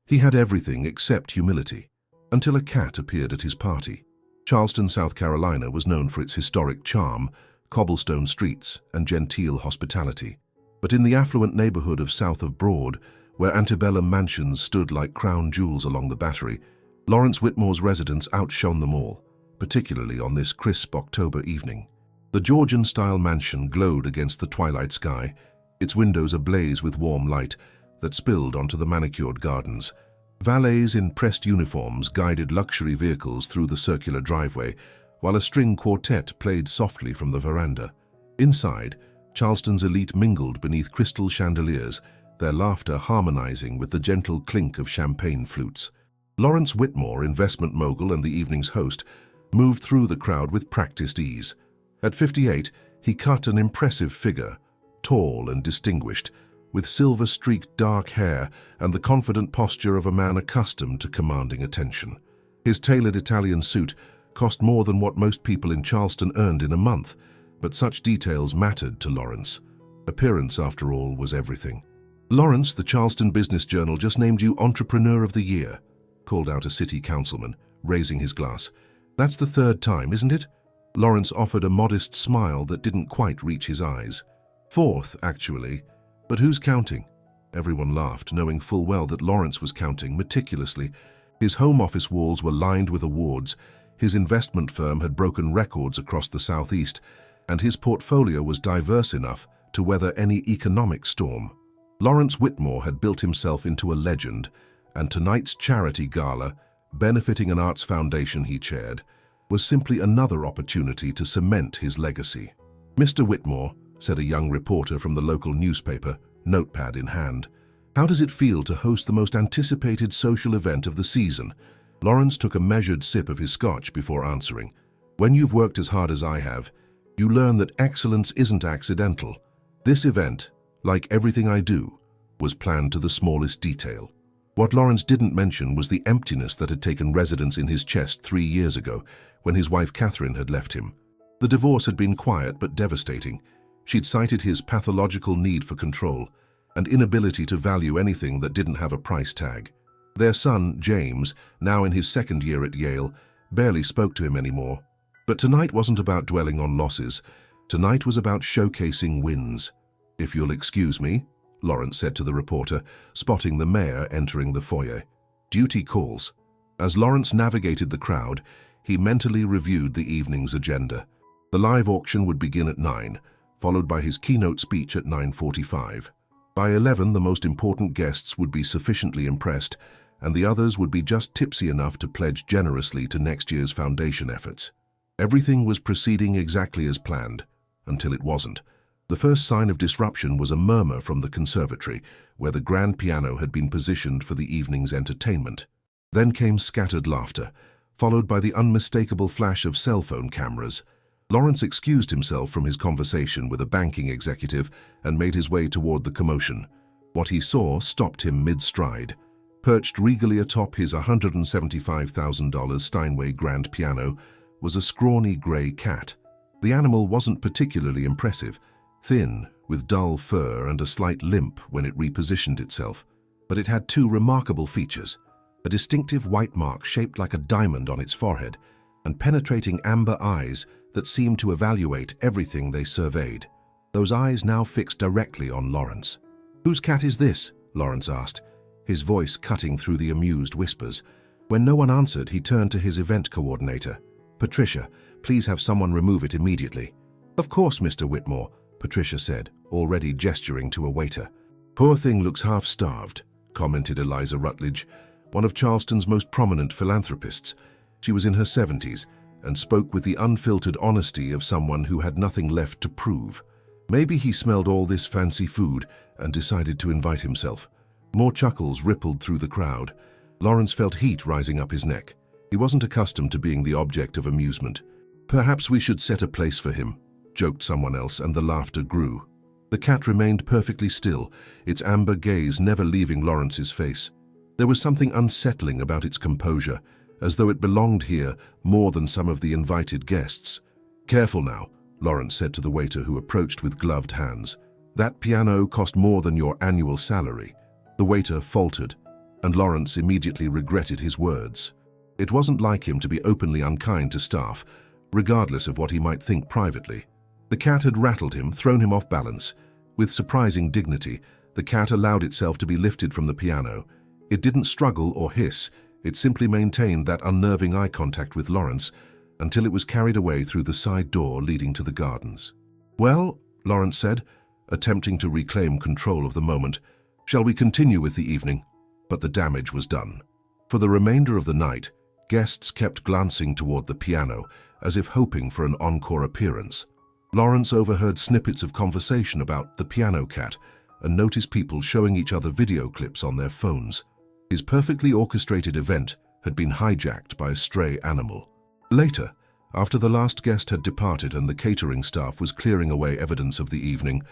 He had everything except humility, until a cat appeared at his party. Charleston, South Carolina was known for its historic charm, cobblestone streets, and genteel hospitality. But in the affluent neighborhood of south of Broad, where antebellum mansions stood like crown jewels along the Battery, Lawrence Whitmore's residence outshone them all, particularly on this crisp October evening. The Georgian-style mansion glowed against the twilight sky, its windows ablaze with warm light that spilled onto the manicured gardens. Valets in pressed uniforms guided luxury vehicles through the circular driveway, while a string quartet played softly from the veranda. Inside, Charleston's elite mingled beneath crystal chandeliers, their laughter harmonizing with the gentle clink of champagne flutes. Lawrence Whitmore, investment mogul and the evening's host, moved through the crowd with practiced ease. At 58, he cut an impressive figure, tall and distinguished, with silver-streaked dark hair and the confident posture of a man accustomed to commanding attention. His tailored Italian suit cost more than what most people in Charleston earned in a month, but such details mattered to Lawrence. Appearance, after all, was everything. "Lawrence, the Charleston Business Journal just named you Entrepreneur of the Year," called out a city councilman, raising his glass. "That's the third time, isn't it?" Lawrence offered a modest smile that didn't quite reach his eyes. "Fourth, actually. But who's counting?" Everyone laughed, knowing full well that Lawrence was counting meticulously. His home office walls were lined with awards, his investment firm had broken records across the Southeast, and his portfolio was diverse enough to weather any economic storm. Lawrence Whitmore had built himself into a legend, and tonight's charity gala, benefiting an arts foundation he chaired, was simply another opportunity to cement his legacy. "Mr. Whitmore," said a young reporter from the local newspaper, notepad in hand, "how does it feel to host the most anticipated social event of the season?" Lawrence took a measured sip of his scotch before answering. "When you've worked as hard as I have, you learn that excellence isn't accidental. This event, like everything I do, was planned to the smallest detail." What Lawrence didn't mention was the emptiness that had taken residence in his chest 3 years ago, when his wife Catherine had left him. The divorce had been quiet but devastating. She'd cited his pathological need for control and inability to value anything that didn't have a price tag. Their son, James, now in his second year at Yale, barely spoke to him anymore. But tonight wasn't about dwelling on losses. Tonight was about showcasing wins. "If you'll excuse me," Lawrence said to the reporter, spotting the mayor entering the foyer. "Duty calls." As Lawrence navigated the crowd, he mentally reviewed the evening's agenda. The live auction would begin at 9, followed by his keynote speech at 9:45. By 11, the most important guests would be sufficiently impressed, and the others would be just tipsy enough to pledge generously to next year's foundation efforts. Everything was proceeding exactly as planned, until it wasn't. The first sign of disruption was a murmur from the conservatory, where the grand piano had been positioned for the evening's entertainment. Then came scattered laughter, followed by the unmistakable flash of cell phone cameras. Lawrence excused himself from his conversation with a banking executive and made his way toward the commotion. What he saw stopped him mid-stride. Perched regally atop his $175,000 Steinway grand piano was a scrawny gray cat. The animal wasn't particularly impressive, thin, with dull fur and a slight limp when it repositioned itself. But it had two remarkable features: a distinctive white mark shaped like a diamond on its forehead, and penetrating amber eyes that seemed to evaluate everything they surveyed. Those eyes now fixed directly on Lawrence. "Whose cat is this?" Lawrence asked, his voice cutting through the amused whispers. When no one answered, he turned to his event coordinator. "Patricia, please have someone remove it immediately." "Of course, Mr. Whitmore," Patricia said, already gesturing to a waiter. "Poor thing looks half-starved," commented Eliza Rutledge, one of Charleston's most prominent philanthropists. She was in her 70s and spoke with the unfiltered honesty of someone who had nothing left to prove. Maybe he smelled all this fancy food and decided to invite himself. More chuckles rippled through the crowd. Lawrence felt heat rising up his neck. He wasn't accustomed to being the object of amusement. "Perhaps we should set a place for him," joked someone else, and the laughter grew. The cat remained perfectly still, its amber gaze never leaving Lawrence's face. There was something unsettling about its composure, as though it belonged here more than some of the invited guests. "Careful now," Lawrence said to the waiter who approached with gloved hands. "That piano cost more than your annual salary." The waiter faltered, and Lawrence immediately regretted his words. It wasn't like him to be openly unkind to staff, regardless of what he might think privately. The cat had rattled him, thrown him off balance. With surprising dignity, the cat allowed itself to be lifted from the piano. It didn't struggle or hiss, it simply maintained that unnerving eye contact with Lawrence until it was carried away through the side door leading to the gardens. "Well," Lawrence said, attempting to reclaim control of the moment, "shall we continue with the evening?" But the damage was done. For the remainder of the night, guests kept glancing toward the piano, as if hoping for an encore appearance. Lawrence overheard snippets of conversation about the piano cat and noticed people showing each other video clips on their phones. His perfectly orchestrated event had been hijacked by a stray animal. Later, after the last guest had departed and the catering staff was clearing away evidence of the evening,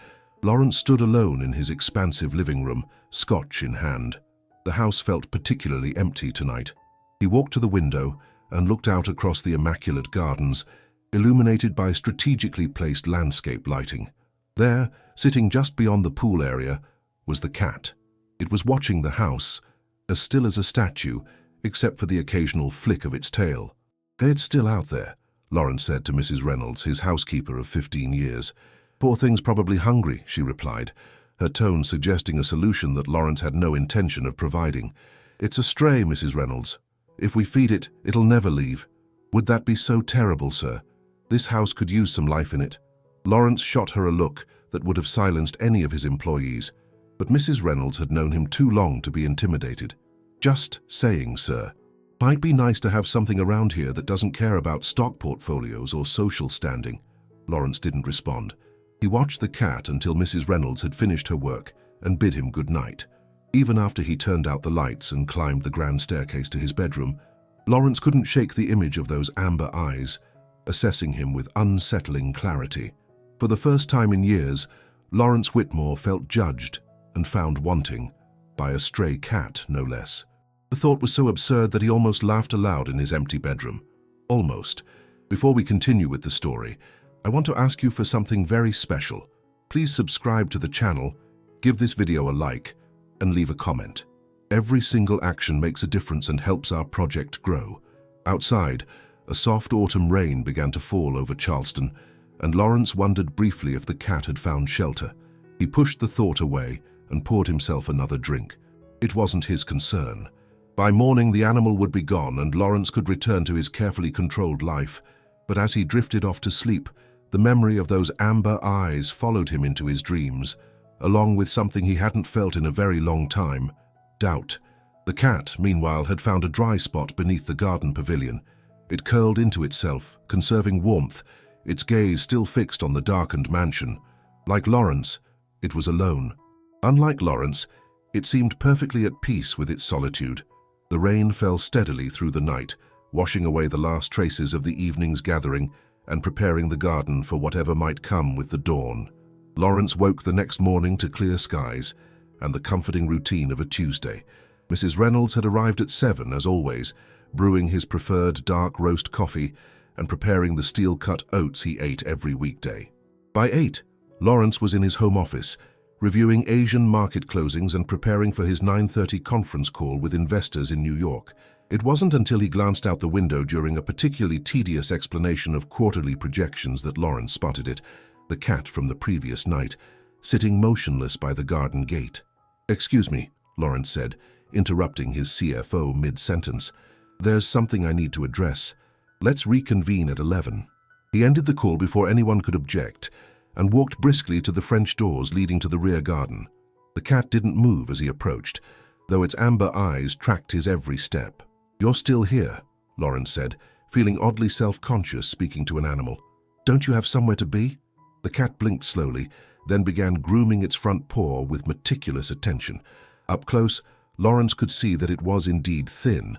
Lawrence stood alone in his expansive living room, scotch in hand. The house felt particularly empty tonight. He walked to the window and looked out across the immaculate gardens, illuminated by strategically placed landscape lighting. There, sitting just beyond the pool area, was the cat. It was watching the house, as still as a statue, except for the occasional flick of its tail. "It's still out there," Lawrence said to Mrs. Reynolds, his housekeeper of 15 years. "Poor thing's probably hungry," she replied, her tone suggesting a solution that Lawrence had no intention of providing. "It's a stray, Mrs. Reynolds. If we feed it, it'll never leave." "Would that be so terrible, sir? This house could use some life in it." Lawrence shot her a look that would have silenced any of his employees, but Mrs. Reynolds had known him too long to be intimidated. "Just saying, sir. Might be nice to have something around here that doesn't care about stock portfolios or social standing." Lawrence didn't respond. He watched the cat until Mrs. Reynolds had finished her work and bid him good night. Even after he turned out the lights and climbed the grand staircase to his bedroom, Lawrence couldn't shake the image of those amber eyes, assessing him with unsettling clarity. For the first time in years, Lawrence Whitmore felt judged and found wanting, by a stray cat, no less. The thought was so absurd that he almost laughed aloud in his empty bedroom. Almost. Before we continue with the story, I want to ask you for something very special. Please subscribe to the channel, give this video a like, and leave a comment. Every single action makes a difference and helps our project grow. Outside, a soft autumn rain began to fall over Charleston, and Lawrence wondered briefly if the cat had found shelter. He pushed the thought away and poured himself another drink. It wasn't his concern. By morning, the animal would be gone and Lawrence could return to his carefully controlled life. But as he drifted off to sleep, the memory of those amber eyes followed him into his dreams, along with something he hadn't felt in a very long time: doubt. The cat, meanwhile, had found a dry spot beneath the garden pavilion. It curled into itself, conserving warmth, its gaze still fixed on the darkened mansion. Like Lawrence, it was alone. Unlike Lawrence, it seemed perfectly at peace with its solitude. The rain fell steadily through the night, washing away the last traces of the evening's gathering and preparing the garden for whatever might come with the dawn. Lawrence woke the next morning to clear skies and the comforting routine of a Tuesday. Mrs. Reynolds had arrived at 7, as always, brewing his preferred dark roast coffee and preparing the steel-cut oats he ate every weekday. By 8, Lawrence was in his home office, reviewing Asian market closings and preparing for his 9:30 conference call with investors in New York. It wasn't until he glanced out the window during a particularly tedious explanation of quarterly projections that Lawrence spotted it, the cat from the previous night, sitting motionless by the garden gate. "Excuse me," Lawrence said, interrupting his CFO mid-sentence. "There's something I need to address. Let's reconvene at 11. He ended the call before anyone could object and walked briskly to the French doors leading to the rear garden. The cat didn't move as he approached, though its amber eyes tracked his every step. "You're still here," Lawrence said, feeling oddly self-conscious speaking to an animal. "Don't you have somewhere to be?" The cat blinked slowly, then began grooming its front paw with meticulous attention. Up close, Lawrence could see that it was indeed thin,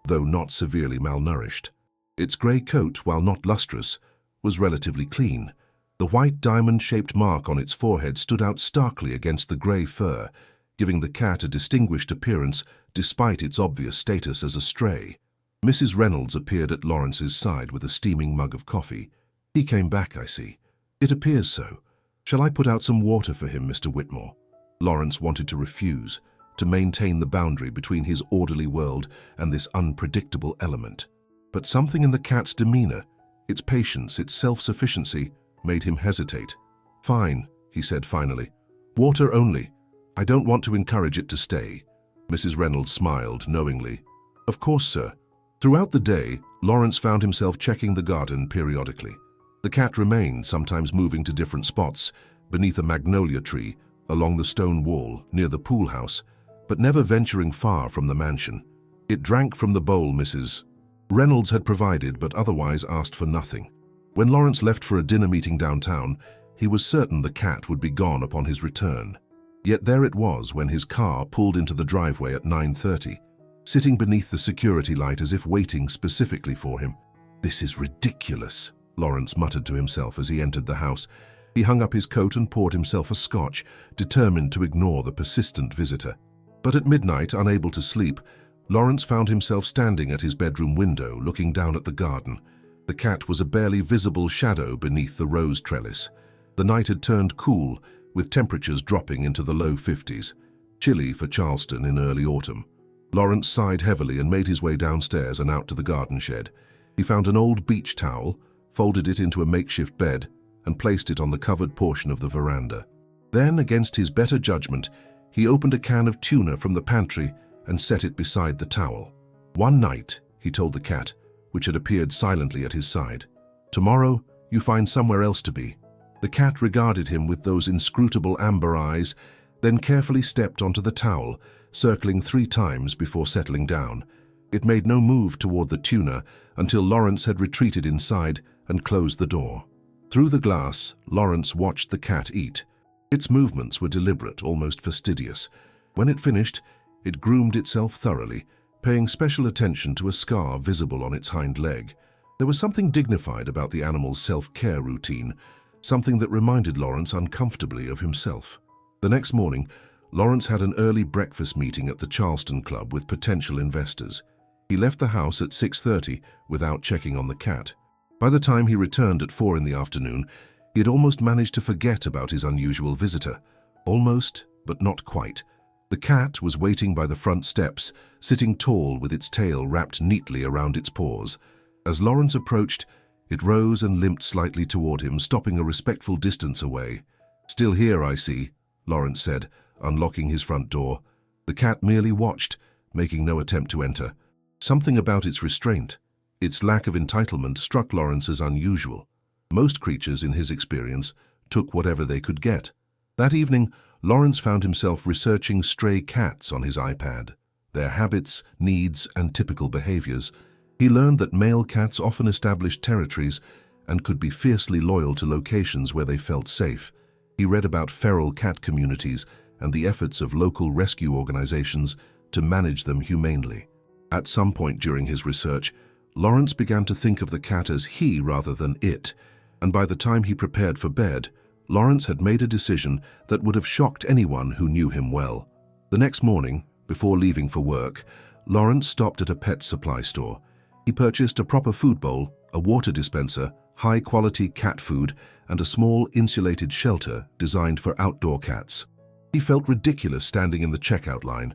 though not severely malnourished. Its grey coat, while not lustrous, was relatively clean. The white diamond-shaped mark on its forehead stood out starkly against the grey fur, giving the cat a distinguished appearance despite its obvious status as a stray. Mrs. Reynolds appeared at Lawrence's side with a steaming mug of coffee. "He came back, I see." "It appears so. Shall I put out some water for him, Mr. Whitmore?" Lawrence wanted to refuse, to maintain the boundary between his orderly world and this unpredictable element. But something in the cat's demeanor, its patience, its self-sufficiency, made him hesitate. "Fine," he said finally. "Water only. I don't want to encourage it to stay." Mrs. Reynolds smiled knowingly. "Of course, sir." Throughout the day, Lawrence found himself checking the garden periodically. The cat remained, sometimes moving to different spots, beneath a magnolia tree, along the stone wall, near the pool house, but never venturing far from the mansion. It drank from the bowl Mrs. Reynolds had provided, but otherwise asked for nothing. When Lawrence left for a dinner meeting downtown, he was certain the cat would be gone upon his return. Yet there it was when his car pulled into the driveway at 9:30, sitting beneath the security light as if waiting specifically for him. "This is ridiculous," Lawrence muttered to himself as he entered the house. He hung up his coat and poured himself a scotch, determined to ignore the persistent visitor. But at midnight, unable to sleep, Lawrence found himself standing at his bedroom window, looking down at the garden. The cat was a barely visible shadow beneath the rose trellis. The night had turned cool, with temperatures dropping into the low 50s, chilly for Charleston in early autumn. Lawrence sighed heavily and made his way downstairs and out to the garden shed. He found an old beach towel, folded it into a makeshift bed, and placed it on the covered portion of the veranda. Then, against his better judgment, he opened a can of tuna from the pantry and set it beside the towel. "One night," he told the cat, which had appeared silently at his side. "Tomorrow, you find somewhere else to be." The cat regarded him with those inscrutable amber eyes, then carefully stepped onto the towel, circling 3 times before settling down. It made no move toward the tuna until Lawrence had retreated inside and closed the door. Through the glass, Lawrence watched the cat eat. Its movements were deliberate, almost fastidious. When it finished, it groomed itself thoroughly, paying special attention to a scar visible on its hind leg. There was something dignified about the animal's self-care routine, something that reminded Lawrence uncomfortably of himself. The next morning, Lawrence had an early breakfast meeting at the Charleston Club with potential investors. He left the house at 6:30 without checking on the cat. By the time he returned at 4 in the afternoon, he had almost managed to forget about his unusual visitor. Almost, but not quite. The cat was waiting by the front steps, sitting tall with its tail wrapped neatly around its paws. As Lawrence approached, it rose and limped slightly toward him, stopping a respectful distance away. "Still here, I see," Lawrence said, unlocking his front door. The cat merely watched, making no attempt to enter. Something about its restraint, its lack of entitlement, struck Lawrence as unusual. Most creatures, in his experience, took whatever they could get. That evening, Lawrence found himself researching stray cats on his iPad. Their habits, needs, and typical behaviors. He learned that male cats often established territories and could be fiercely loyal to locations where they felt safe. He read about feral cat communities and the efforts of local rescue organizations to manage them humanely. At some point during his research, Lawrence began to think of the cat as he rather than it, and by the time he prepared for bed, Lawrence had made a decision that would have shocked anyone who knew him well. The next morning, before leaving for work, Lawrence stopped at a pet supply store. He purchased a proper food bowl, a water dispenser, high-quality cat food, and a small insulated shelter designed for outdoor cats. He felt ridiculous standing in the checkout line.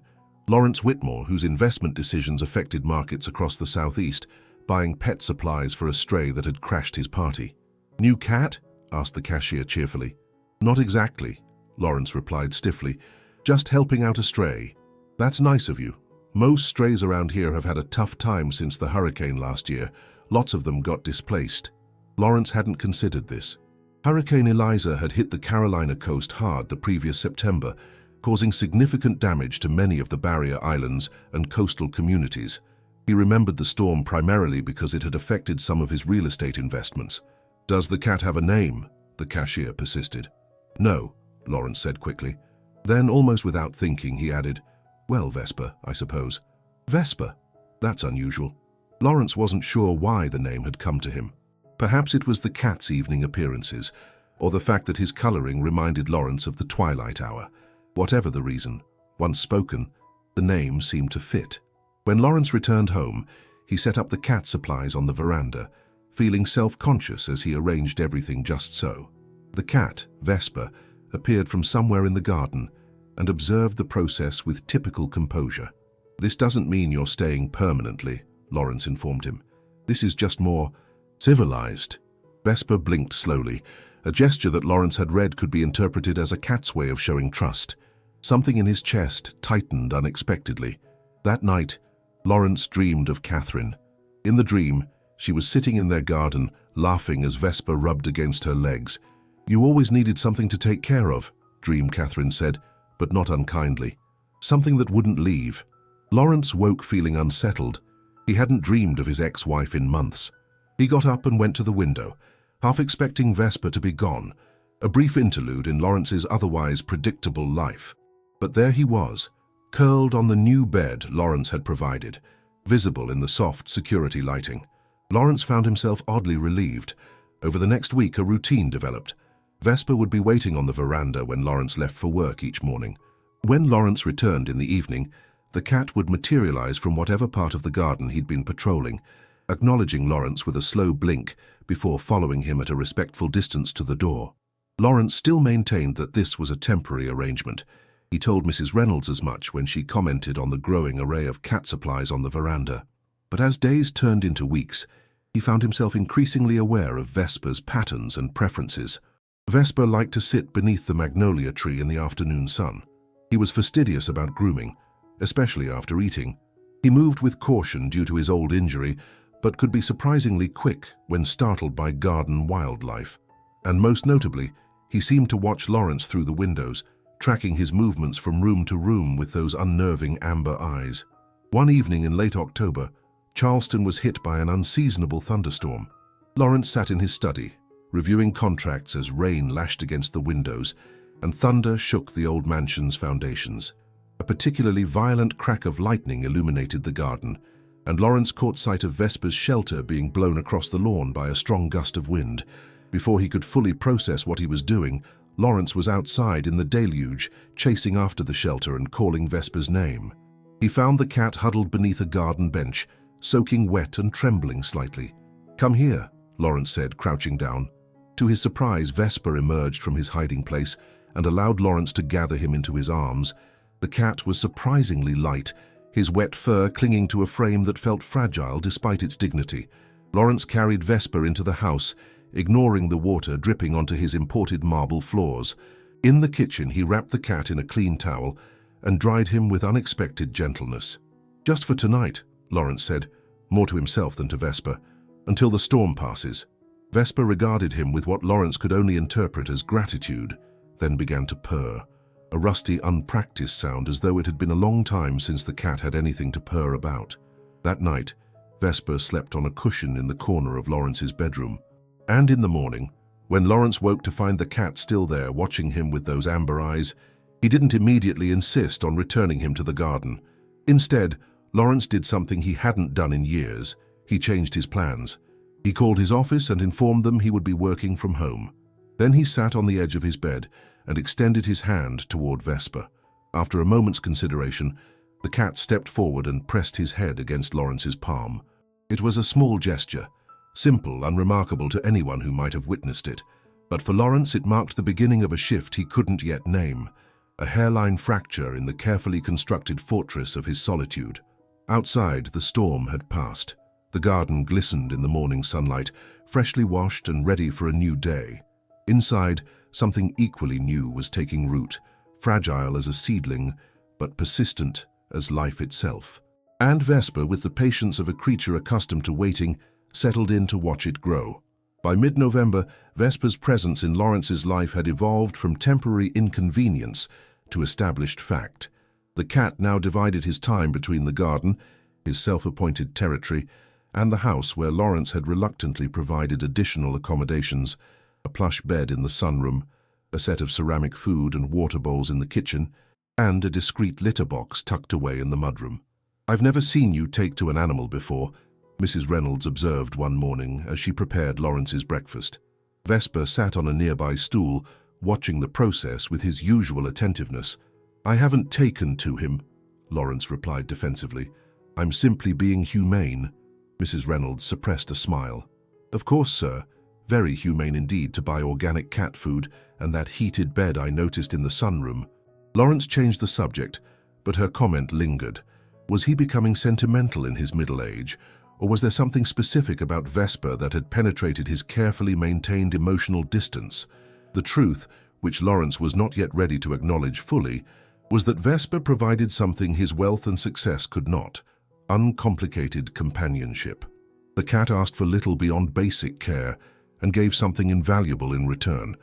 Lawrence Whitmore, whose investment decisions affected markets across the Southeast, buying pet supplies for a stray that had crashed his party. "New cat?" asked the cashier cheerfully. "Not exactly," Lawrence replied stiffly. "Just helping out a stray." "That's nice of you. Most strays around here have had a tough time since the hurricane last year. Lots of them got displaced." Lawrence hadn't considered this. Hurricane Eliza had hit the Carolina coast hard the previous September, causing significant damage to many of the barrier islands and coastal communities. He remembered the storm primarily because it had affected some of his real estate investments. "Does the cat have a name?" the cashier persisted. "No," Lawrence said quickly. Then, almost without thinking, he added, "Well, Vesper, I suppose." Vesper? That's unusual. Lawrence wasn't sure why the name had come to him. Perhaps it was the cat's evening appearances, or the fact that his coloring reminded Lawrence of the twilight hour. Whatever the reason, once spoken, the name seemed to fit. When Lawrence returned home, he set up the cat supplies on the veranda, feeling self-conscious as he arranged everything just so. The cat, Vesper, appeared from somewhere in the garden, and observed the process with typical composure. "This doesn't mean you're staying permanently," Lawrence informed him. "This is just more civilized." Vesper blinked slowly, a gesture that Lawrence had read could be interpreted as a cat's way of showing trust. Something in his chest tightened unexpectedly. That night, Lawrence dreamed of Catherine. In the dream, she was sitting in their garden, laughing as Vesper rubbed against her legs. "You always needed something to take care of," Dream Catherine said, but not unkindly. "Something that wouldn't leave." Lawrence woke feeling unsettled. He hadn't dreamed of his ex-wife in months. He got up and went to the window, half expecting Vesper to be gone, a brief interlude in Lawrence's otherwise predictable life. But there he was, curled on the new bed Lawrence had provided, visible in the soft security lighting. Lawrence found himself oddly relieved. Over the next week, a routine developed. Vesper would be waiting on the veranda when Lawrence left for work each morning. When Lawrence returned in the evening, the cat would materialize from whatever part of the garden he'd been patrolling, acknowledging Lawrence with a slow blink before following him at a respectful distance to the door. Lawrence still maintained that this was a temporary arrangement. He told Mrs. Reynolds as much when she commented on the growing array of cat supplies on the veranda. But as days turned into weeks, he found himself increasingly aware of Vesper's patterns and preferences. Vesper liked to sit beneath the magnolia tree in the afternoon sun. He was fastidious about grooming, especially after eating. He moved with caution due to his old injury, but could be surprisingly quick when startled by garden wildlife. And most notably, he seemed to watch Lawrence through the windows, tracking his movements from room to room with those unnerving amber eyes. One evening in late October, Charleston was hit by an unseasonable thunderstorm. Lawrence sat in his study, reviewing contracts as rain lashed against the windows and thunder shook the old mansion's foundations. A particularly violent crack of lightning illuminated the garden, and Lawrence caught sight of Vesper's shelter being blown across the lawn by a strong gust of wind. Before he could fully process what he was doing, Lawrence was outside in the deluge, chasing after the shelter and calling Vesper's name. He found the cat huddled beneath a garden bench, soaking wet and trembling slightly. "Come here," Lawrence said, crouching down. To his surprise, Vesper emerged from his hiding place and allowed Lawrence to gather him into his arms. The cat was surprisingly light, his wet fur clinging to a frame that felt fragile despite its dignity. Lawrence carried Vesper into the house, ignoring the water dripping onto his imported marble floors. In the kitchen, he wrapped the cat in a clean towel and dried him with unexpected gentleness. "Just for tonight," Lawrence said, more to himself than to Vesper, "until the storm passes." Vesper regarded him with what Lawrence could only interpret as gratitude, then began to purr, a rusty, unpracticed sound as though it had been a long time since the cat had anything to purr about. That night, Vesper slept on a cushion in the corner of Lawrence's bedroom. And in the morning, when Lawrence woke to find the cat still there watching him with those amber eyes, he didn't immediately insist on returning him to the garden. Instead, Lawrence did something he hadn't done in years. He changed his plans. He called his office and informed them he would be working from home. Then he sat on the edge of his bed and extended his hand toward Vesper. After a moment's consideration, the cat stepped forward and pressed his head against Lawrence's palm. It was a small gesture, simple, unremarkable to anyone who might have witnessed it. But for Lawrence, it marked the beginning of a shift he couldn't yet name, a hairline fracture in the carefully constructed fortress of his solitude. Outside, the storm had passed. The garden glistened in the morning sunlight, freshly washed and ready for a new day. Inside, something equally new was taking root, fragile as a seedling, but persistent as life itself. And Vesper, with the patience of a creature accustomed to waiting, settled in to watch it grow. By mid-November, Vesper's presence in Lawrence's life had evolved from temporary inconvenience to established fact. The cat now divided his time between the garden, his self-appointed territory, and the house where Lawrence had reluctantly provided additional accommodations, a plush bed in the sunroom, a set of ceramic food and water bowls in the kitchen, and a discreet litter box tucked away in the mudroom. "I've never seen you take to an animal before," Mrs. Reynolds observed one morning as she prepared Lawrence's breakfast. Vesper sat on a nearby stool, watching the process with his usual attentiveness. "I haven't taken to him," Lawrence replied defensively. "I'm simply being humane." Mrs. Reynolds suppressed a smile. "Of course, sir. Very humane indeed to buy organic cat food and that heated bed I noticed in the sunroom." Lawrence changed the subject, but her comment lingered. Was he becoming sentimental in his middle age, or was there something specific about Vesper that had penetrated his carefully maintained emotional distance? The truth, which Lawrence was not yet ready to acknowledge fully, was that Vesper provided something his wealth and success could not: uncomplicated companionship. The cat asked for little beyond basic care and gave something invaluable in return,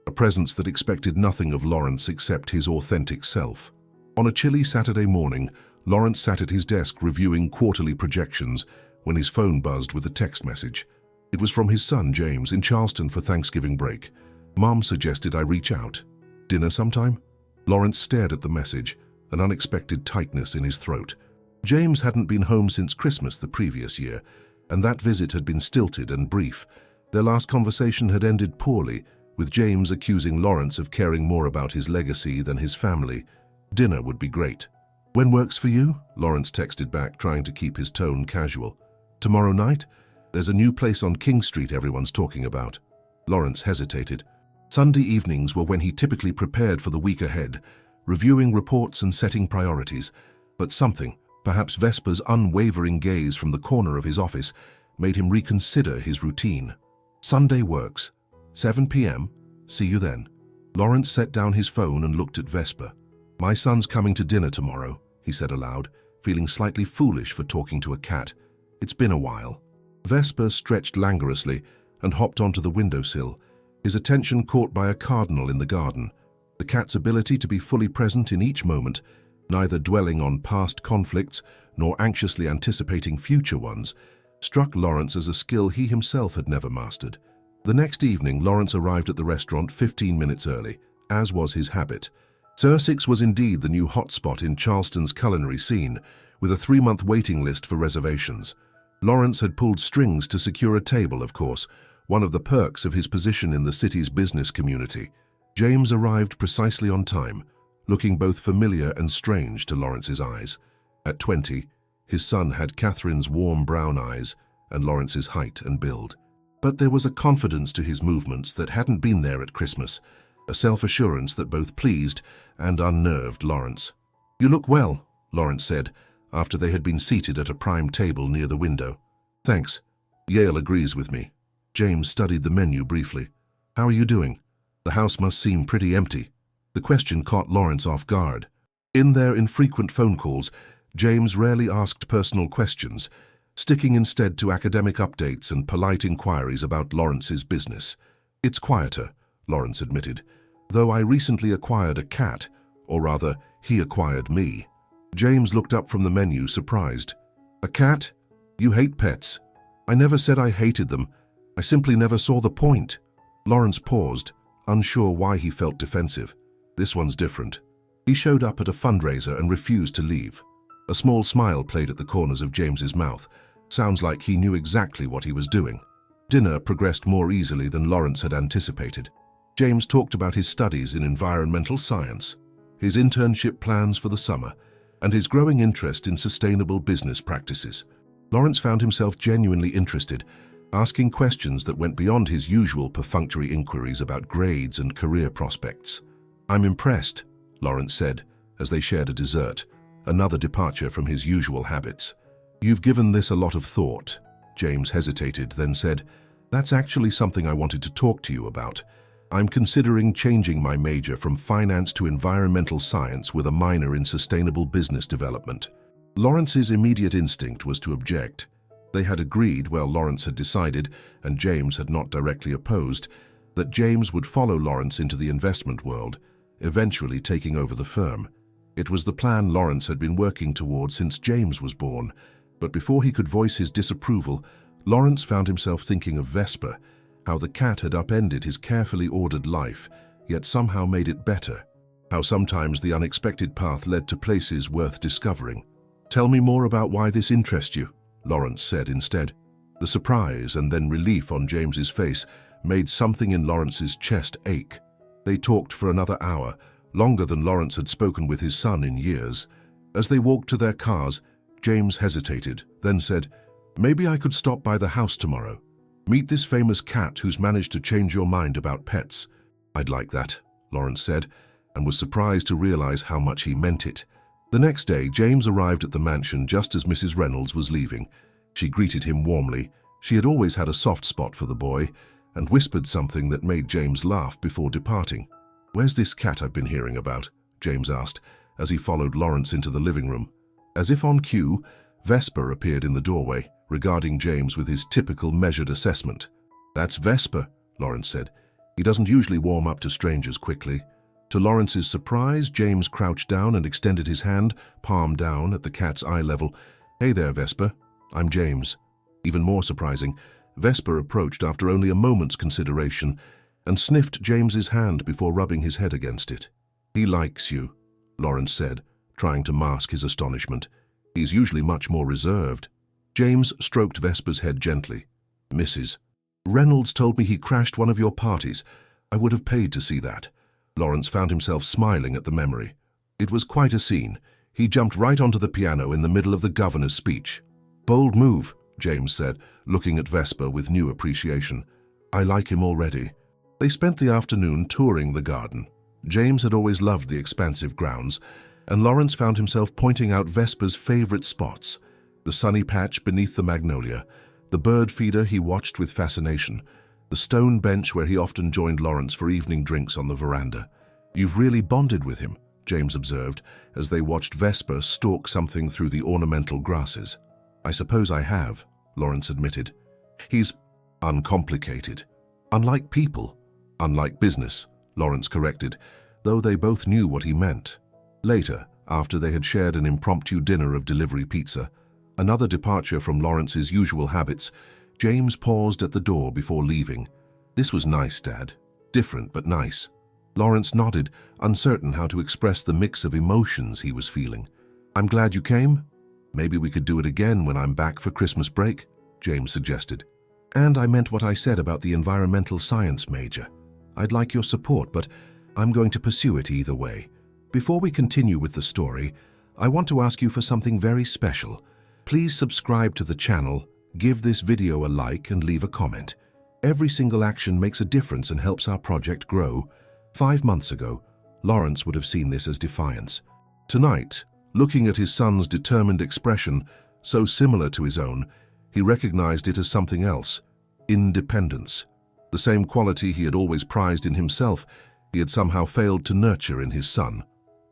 a presence that expected nothing of Lawrence except his authentic self. On a chilly Saturday morning, Lawrence sat at his desk reviewing quarterly projections when his phone buzzed with a text message. It was from his son, James, in Charleston for Thanksgiving break. Mom suggested I reach out. Dinner sometime? Lawrence stared at the message, an unexpected tightness in his throat. James hadn't been home since Christmas the previous year, and that visit had been stilted and brief. Their last conversation had ended poorly, with James accusing Lawrence of caring more about his legacy than his family. Dinner would be great. When works for you? Lawrence texted back, trying to keep his tone casual. Tomorrow night? There's a new place on King Street everyone's talking about. Lawrence hesitated. Sunday evenings were when he typically prepared for the week ahead, reviewing reports and setting priorities. But something, perhaps Vesper's unwavering gaze from the corner of his office, made him reconsider his routine. Sunday works. 7 p.m. See you then. Lawrence set down his phone and looked at Vesper. My son's coming to dinner tomorrow, he said aloud, feeling slightly foolish for talking to a cat. It's been a while. Vesper stretched languorously and hopped onto the windowsill, his attention caught by a cardinal in the garden. The cat's ability to be fully present in each moment, neither dwelling on past conflicts nor anxiously anticipating future ones, struck Lawrence as a skill he himself had never mastered. The next evening, Lawrence arrived at the restaurant 15 minutes early, as was his habit. Sussex was indeed the new hotspot in Charleston's culinary scene, with a 3-month waiting list for reservations. Lawrence had pulled strings to secure a table, of course, one of the perks of his position in the city's business community. James arrived precisely on time, looking both familiar and strange to Lawrence's eyes. At 20, his son had Catherine's warm brown eyes and Lawrence's height and build. But there was a confidence to his movements that hadn't been there at Christmas, a self-assurance that both pleased and unnerved Lawrence. You look well, Lawrence said, after they had been seated at a prime table near the window. Thanks. Yale agrees with me. James studied the menu briefly. How are you doing? The house must seem pretty empty. The question caught Lawrence off guard. In their infrequent phone calls, James rarely asked personal questions, sticking instead to academic updates and polite inquiries about Lawrence's business. It's quieter, Lawrence admitted, though I recently acquired a cat, or rather, he acquired me. James looked up from the menu, surprised. A cat? You hate pets. I never said I hated them. I simply never saw the point. Lawrence paused, unsure why he felt defensive. This one's different. He showed up at a fundraiser and refused to leave. A small smile played at the corners of James's mouth. Sounds like he knew exactly what he was doing. Dinner progressed more easily than Lawrence had anticipated. James talked about his studies in environmental science, his internship plans for the summer, and his growing interest in sustainable business practices. Lawrence found himself genuinely interested, asking questions that went beyond his usual perfunctory inquiries about grades and career prospects. I'm impressed, Lawrence said, as they shared a dessert, another departure from his usual habits. You've given this a lot of thought. James hesitated, then said, That's actually something I wanted to talk to you about. I'm considering changing my major from finance to environmental science with a minor in sustainable business development. Lawrence's immediate instinct was to object. They had agreed, well, Lawrence had decided, and James had not directly opposed, that James would follow Lawrence into the investment world, eventually taking over the firm. It was the plan Lawrence had been working toward since James was born, but before he could voice his disapproval, Lawrence found himself thinking of Vesper, how the cat had upended his carefully ordered life, yet somehow made it better, how sometimes the unexpected path led to places worth discovering. Tell me more about why this interests you, Lawrence said instead. The surprise and then relief on James's face made something in Lawrence's chest ache. They talked for another hour, longer than Lawrence had spoken with his son in years. As they walked to their cars, James hesitated, then said, Maybe I could stop by the house tomorrow. Meet this famous cat who's managed to change your mind about pets. I'd like that, Lawrence said, and was surprised to realize how much he meant it. The next day, James arrived at the mansion just as Mrs. Reynolds was leaving. She greeted him warmly. She had always had a soft spot for the boy, and whispered something that made James laugh before departing. "Where's this cat I've been hearing about?" James asked, as he followed Lawrence into the living room. As if on cue, Vesper appeared in the doorway, regarding James with his typical measured assessment. "That's Vesper," Lawrence said. "He doesn't usually warm up to strangers quickly." To Lawrence's surprise, James crouched down and extended his hand, palm down, at the cat's eye level. "Hey there, Vesper. I'm James." Even more surprising, Vesper approached after only a moment's consideration and sniffed James's hand before rubbing his head against it. "He likes you," Lawrence said, trying to mask his astonishment. "He's usually much more reserved." James stroked Vesper's head gently. "Mrs. Reynolds told me he crashed one of your parties. I would have paid to see that." Lawrence found himself smiling at the memory. It was quite a scene. He jumped right onto the piano in the middle of the governor's speech. "Bold move," James said, looking at Vesper with new appreciation. "I like him already." They spent the afternoon touring the garden. James had always loved the expansive grounds, and Lawrence found himself pointing out Vesper's favorite spots: the sunny patch beneath the magnolia, the bird feeder he watched with fascination, the stone bench where he often joined Lawrence for evening drinks on the veranda. "You've really bonded with him," James observed, as they watched Vesper stalk something through the ornamental grasses. "I suppose I have," Lawrence admitted. "He's uncomplicated. Unlike people. Unlike business," Lawrence corrected, though they both knew what he meant. Later, after they had shared an impromptu dinner of delivery pizza, another departure from Lawrence's usual habits, James paused at the door before leaving. "This was nice, Dad. Different, but nice." Lawrence nodded, uncertain how to express the mix of emotions he was feeling. "I'm glad you came. Maybe we could do it again when I'm back for Christmas break," James suggested. "And I meant what I said about the environmental science major. I'd like your support, but I'm going to pursue it either way. Before we continue with the story, I want to ask you for something very special. Please subscribe to the channel, give this video a like, and leave a comment. Every single action makes a difference and helps our project grow." 5 months ago, Lawrence would have seen this as defiance. Tonight, looking at his son's determined expression, so similar to his own, he recognized it as something else: independence. The same quality he had always prized in himself, he had somehow failed to nurture in his son.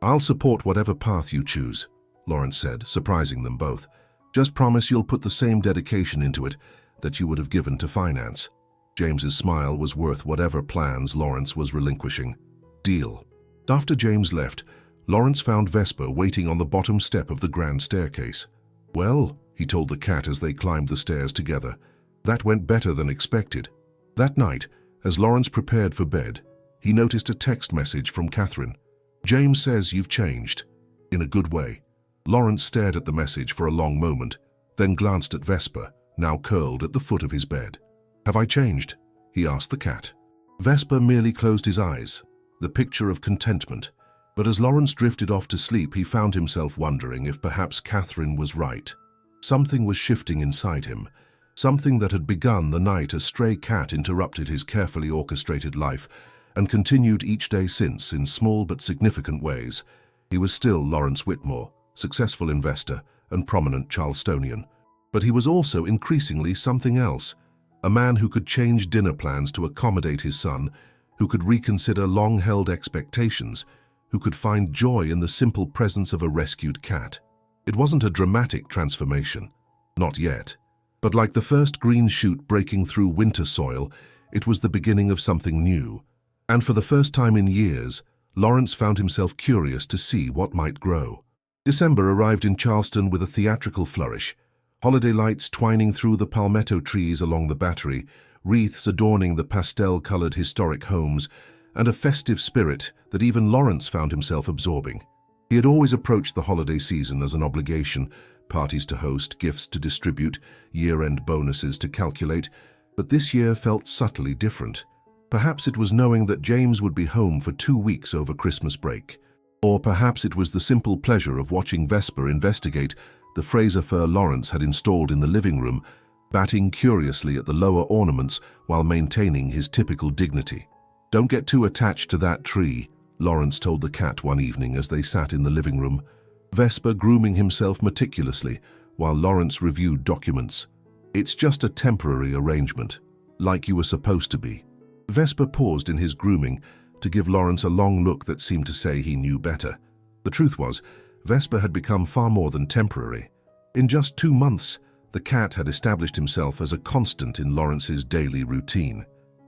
"I'll support whatever path you choose," Lawrence said, surprising them both. "Just promise you'll put the same dedication into it that you would have given to finance." James's smile was worth whatever plans Lawrence was relinquishing. "Deal." After James left, Lawrence found Vesper waiting on the bottom step of the grand staircase. "Well," he told the cat as they climbed the stairs together, "that went better than expected." That night, as Lawrence prepared for bed, he noticed a text message from Catherine. "James says you've changed. In a good way." Lawrence stared at the message for a long moment, then glanced at Vesper, now curled at the foot of his bed. "Have I changed?" he asked the cat. Vesper merely closed his eyes, the picture of contentment. But as Lawrence drifted off to sleep, he found himself wondering if perhaps Catherine was right. Something was shifting inside him, something that had begun the night a stray cat interrupted his carefully orchestrated life and continued each day since in small but significant ways. He was still Lawrence Whitmore, successful investor and prominent Charlestonian. But he was also increasingly something else, a man who could change dinner plans to accommodate his son, who could reconsider long-held expectations, who could find joy in the simple presence of a rescued cat. It wasn't a dramatic transformation, not yet, but like the first green shoot breaking through winter soil, it was the beginning of something new. And for the first time in years, Lawrence found himself curious to see what might grow. December arrived in Charleston with a theatrical flourish. Holiday lights twining through the palmetto trees along the Battery, wreaths adorning the pastel-colored historic homes, and a festive spirit that even Lawrence found himself absorbing. He had always approached the holiday season as an obligation, parties to host, gifts to distribute, year-end bonuses to calculate, but this year felt subtly different. Perhaps it was knowing that James would be home for 2 weeks over Christmas break. Or perhaps it was the simple pleasure of watching Vesper investigate the Fraser fir Lawrence had installed in the living room, batting curiously at the lower ornaments while maintaining his typical dignity. "Don't get too attached to that tree," Lawrence told the cat one evening as they sat in the living room, Vesper grooming himself meticulously while Lawrence reviewed documents. "It's just a temporary arrangement, like you were supposed to be." Vesper paused in his grooming to give Lawrence a long look that seemed to say he knew better. The truth was, Vesper had become far more than temporary. In just 2 months, the cat had established himself as a constant in Lawrence's daily routine.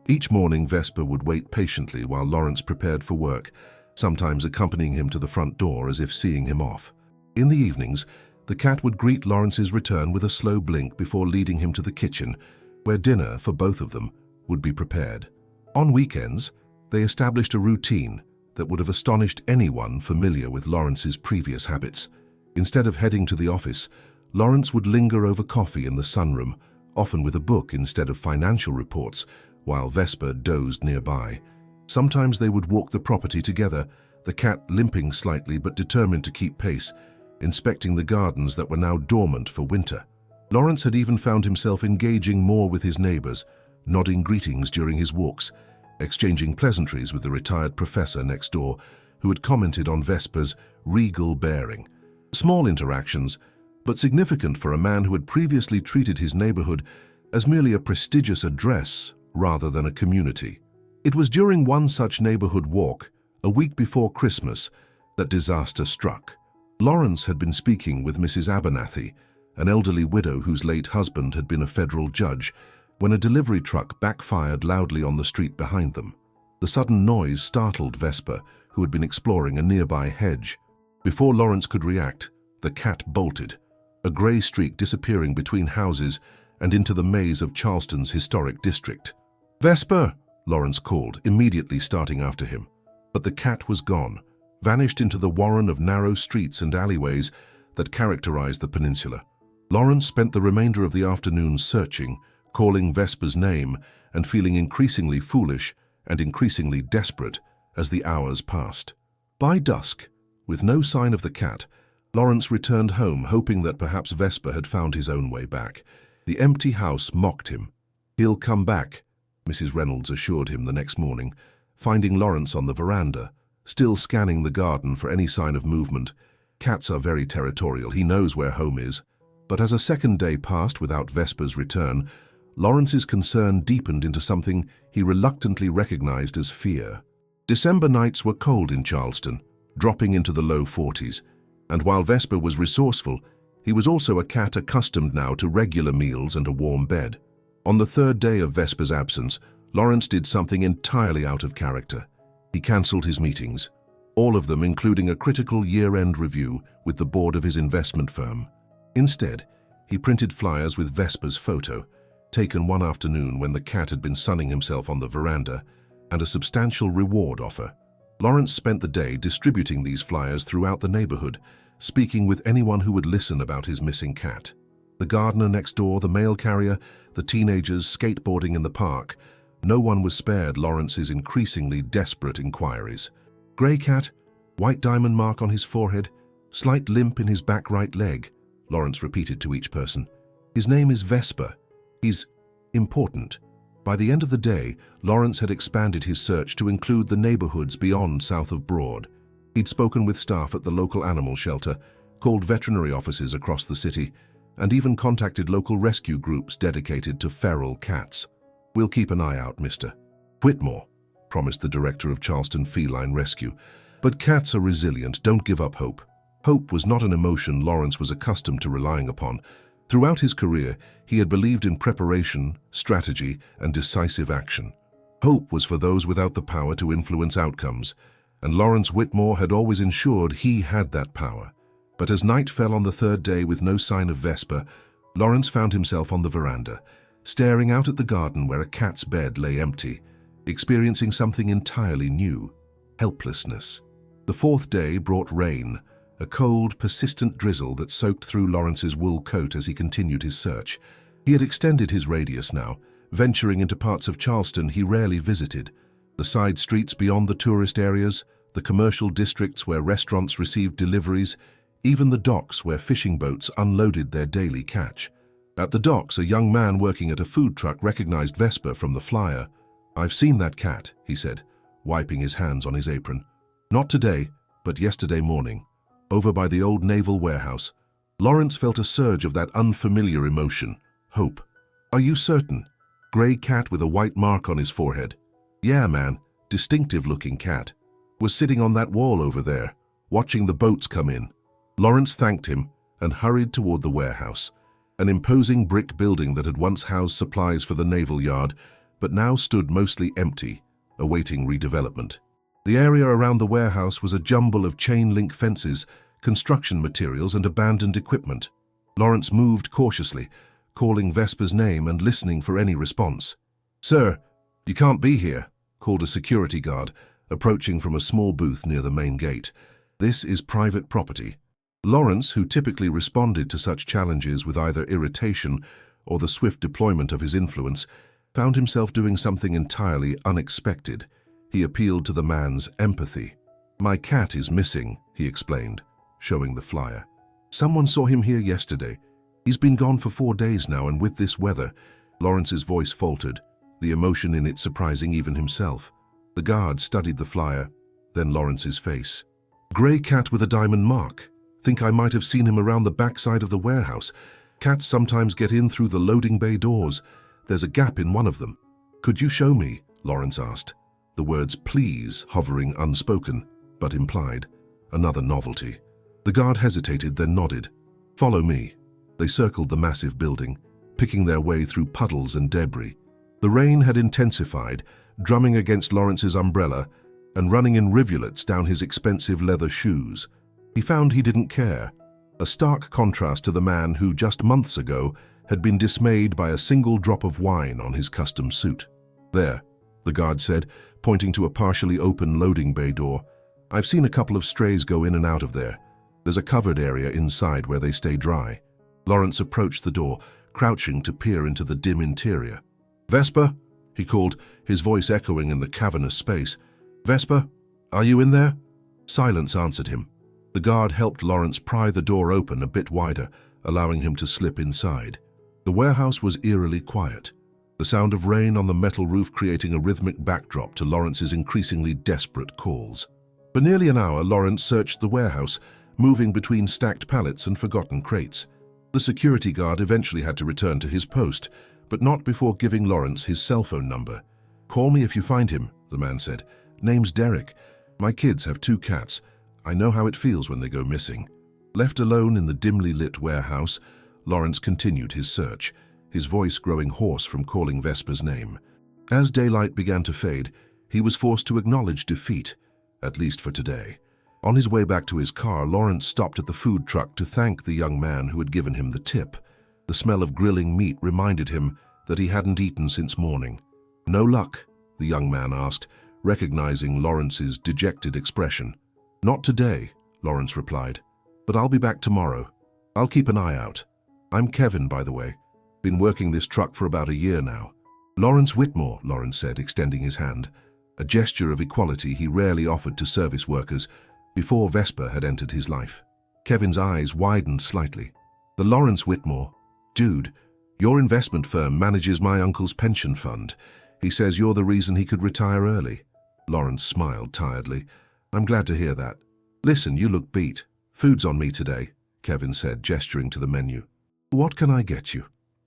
Each morning, Vesper would wait patiently while Lawrence prepared for work, sometimes accompanying him to the front door as if seeing him off. In the evenings, the cat would greet Lawrence's return with a slow blink before leading him to the kitchen, where dinner, for both of them, would be prepared. On weekends, they established a routine that would have astonished anyone familiar with Lawrence's previous habits. Instead of heading to the office, Lawrence would linger over coffee in the sunroom, often with a book instead of financial reports, while Vesper dozed nearby. Sometimes they would walk the property together, the cat limping slightly but determined to keep pace, inspecting the gardens that were now dormant for winter. Lawrence had even found himself engaging more with his neighbors, nodding greetings during his walks, exchanging pleasantries with the retired professor next door, who had commented on Vesper's regal bearing. Small interactions, but significant for a man who had previously treated his neighborhood as merely a prestigious address rather than a community. It was during one such neighborhood walk, a week before Christmas, that disaster struck. Lawrence had been speaking with Mrs. Abernathy, an elderly widow whose late husband had been a federal judge, when a delivery truck backfired loudly on the street behind them. The sudden noise startled Vesper, who had been exploring a nearby hedge. Before Lawrence could react, the cat bolted, a grey streak disappearing between houses and into the maze of Charleston's historic district. "Vesper!" Lawrence called, immediately starting after him. But the cat was gone, vanished into the warren of narrow streets and alleyways that characterized the peninsula. Lawrence spent the remainder of the afternoon searching, calling Vesper's name and feeling increasingly foolish and increasingly desperate as the hours passed. By dusk, with no sign of the cat, Lawrence returned home, hoping that perhaps Vesper had found his own way back. The empty house mocked him. "He'll come back," Mrs. Reynolds assured him the next morning, finding Lawrence on the veranda, still scanning the garden for any sign of movement. Cats are very territorial, he knows where home is. But as a second day passed without Vesper's return, Lawrence's concern deepened into something he reluctantly recognized as fear. December nights were cold in Charleston, dropping into the low 40s, and while Vesper was resourceful, he was also a cat accustomed now to regular meals and a warm bed. On the third day of Vesper's absence, Lawrence did something entirely out of character. He cancelled his meetings, all of them including a critical year-end review with the board of his investment firm. Instead, he printed flyers with Vesper's photo, taken one afternoon when the cat had been sunning himself on the veranda, and a substantial reward offer. Lawrence spent the day distributing these flyers throughout the neighborhood, speaking with anyone who would listen about his missing cat. The gardener next door, the mail carrier, the teenagers skateboarding in the park. No one was spared Lawrence's increasingly desperate inquiries. Grey cat, white diamond mark on his forehead, slight limp in his back right leg, Lawrence repeated to each person. His name is Vesper. He's important. By the end of the day, Lawrence had expanded his search to include the neighborhoods beyond south of Broad. He'd spoken with staff at the local animal shelter, called veterinary offices across the city, and even contacted local rescue groups dedicated to feral cats. "We'll keep an eye out, Mr. Whitmore," promised the director of Charleston Feline Rescue. "But cats are resilient, don't give up hope." Hope was not an emotion Lawrence was accustomed to relying upon. Throughout his career, he had believed in preparation, strategy, and decisive action. Hope was for those without the power to influence outcomes, and Lawrence Whitmore had always ensured he had that power. But as night fell on the third day with no sign of Vesper, Lawrence found himself on the veranda, staring out at the garden where a cat's bed lay empty, experiencing something entirely new: helplessness. The fourth day brought rain, a cold, persistent drizzle that soaked through Lawrence's wool coat as he continued his search. He had extended his radius now, venturing into parts of Charleston he rarely visited. The side streets beyond the tourist areas, the commercial districts where restaurants received deliveries, even the docks where fishing boats unloaded their daily catch. At the docks, a young man working at a food truck recognized Vesper from the flyer. "I've seen that cat," he said, wiping his hands on his apron. Not today, but yesterday morning, over by the old naval warehouse. Lawrence felt a surge of that unfamiliar emotion, hope. Are you certain? Grey cat with a white mark on his forehead. Yeah, man, distinctive-looking cat. Was sitting on that wall over there, watching the boats come in. Lawrence thanked him and hurried toward the warehouse, an imposing brick building that had once housed supplies for the naval yard, but now stood mostly empty, awaiting redevelopment. The area around the warehouse was a jumble of chain-link fences, construction materials, and abandoned equipment. Lawrence moved cautiously, calling Vesper's name and listening for any response. "Sir, you can't be here," called a security guard, approaching from a small booth near the main gate. "This is private property." Lawrence, who typically responded to such challenges with either irritation or the swift deployment of his influence, found himself doing something entirely unexpected. He appealed to the man's empathy. "My cat is missing," he explained, showing the flyer. "Someone saw him here yesterday. He's been gone for 4 days now, and with this weather..." Lawrence's voice faltered, the emotion in it surprising even himself. The guard studied the flyer, then Lawrence's face. "Grey cat with a diamond mark. Think I might have seen him around the backside of the warehouse. Cats sometimes get in through the loading bay doors. There's a gap in one of them. Could you show me?" Lawrence asked, the words "please" hovering unspoken, but implied. Another novelty. The guard hesitated, then nodded. "Follow me." They circled the massive building, picking their way through puddles and debris. The rain had intensified, drumming against Lawrence's umbrella and running in rivulets down his expensive leather shoes. He found he didn't care, a stark contrast to the man who just months ago had been dismayed by a single drop of wine on his custom suit. "There," the guard said, pointing to a partially open loading bay door. "I've seen a couple of strays go in and out of there. There's a covered area inside where they stay dry." Lawrence approached the door, crouching to peer into the dim interior. "Vesper?" he called, his voice echoing in the cavernous space. "Vesper, are you in there?" Silence answered him. The guard helped Lawrence pry the door open a bit wider, allowing him to slip inside. The warehouse was eerily quiet, the sound of rain on the metal roof creating a rhythmic backdrop to Lawrence's increasingly desperate calls. For nearly an hour, Lawrence searched the warehouse, moving between stacked pallets and forgotten crates. The security guard eventually had to return to his post, but not before giving Lawrence his cell phone number. "Call me if you find him," the man said. "Name's Derek. My kids have 2 cats. I know how it feels when they go missing." Left alone in the dimly lit warehouse, Lawrence continued his search, his voice growing hoarse from calling Vesper's name. As daylight began to fade, he was forced to acknowledge defeat, at least for today. On his way back to his car, Lawrence stopped at the food truck to thank the young man who had given him the tip. The smell of grilling meat reminded him that he hadn't eaten since morning. "No luck?" the young man asked, recognizing Lawrence's dejected expression. "Not today," Lawrence replied, "but I'll be back tomorrow. I'll keep an eye out. I'm Kevin, by the way. Been working this truck for about a year now." "Lawrence Whitmore," Lawrence said, extending his hand, a gesture of equality he rarely offered to service workers before Vesper had entered his life. Kevin's eyes widened slightly. "The Lawrence Whitmore? Dude, your investment firm manages my uncle's pension fund. He says you're the reason he could retire early." Lawrence smiled tiredly. "I'm glad to hear that. Listen, you look beat. Food's on me today," Kevin said, gesturing to the menu. "What can I get you?"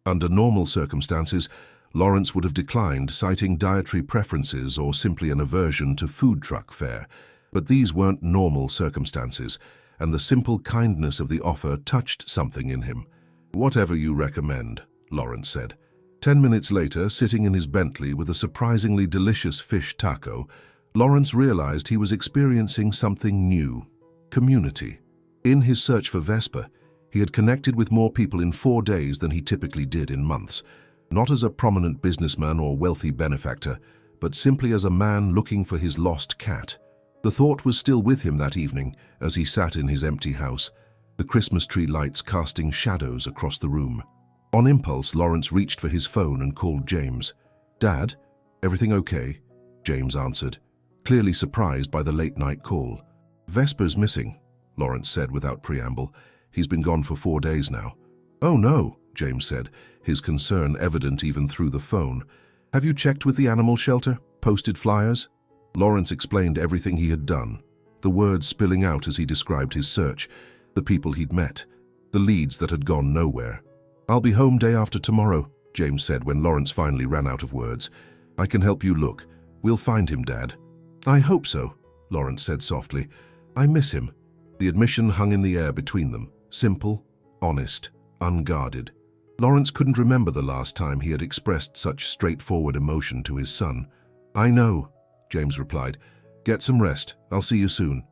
Under normal circumstances, Lawrence would have declined, citing dietary preferences or simply an aversion to food truck fare. But these weren't normal circumstances, and the simple kindness of the offer touched something in him. "Whatever you recommend," Lawrence said. 10 minutes later, sitting in his Bentley with a surprisingly delicious fish taco, Lawrence realized he was experiencing something new: community. In his search for Vesper, he had connected with more people in 4 days than he typically did in months, not as a prominent businessman or wealthy benefactor, but simply as a man looking for his lost cat. The thought was still with him that evening as he sat in his empty house, the Christmas tree lights casting shadows across the room. On impulse, Lawrence reached for his phone and called James. "Dad, everything okay?" James answered, clearly surprised by the late-night call. "Vesper's missing," Lawrence said without preamble. "He's been gone for 4 days now." "Oh no," James said, his concern evident even through the phone. "Have you checked with the animal shelter? Posted flyers?" Lawrence explained everything he had done. the words spilling out as he described his search, the people he'd met, the leads that had gone nowhere. "I'll be home day after tomorrow," James said when Lawrence finally ran out of words. "I can help you look. We'll find him, Dad." "I hope so," Lawrence said softly. "I miss him." The admission hung in the air between them, simple, honest, unguarded. Lawrence couldn't remember the last time he had expressed such straightforward emotion to his son. "I know," James replied. "Get some rest. I'll see you soon."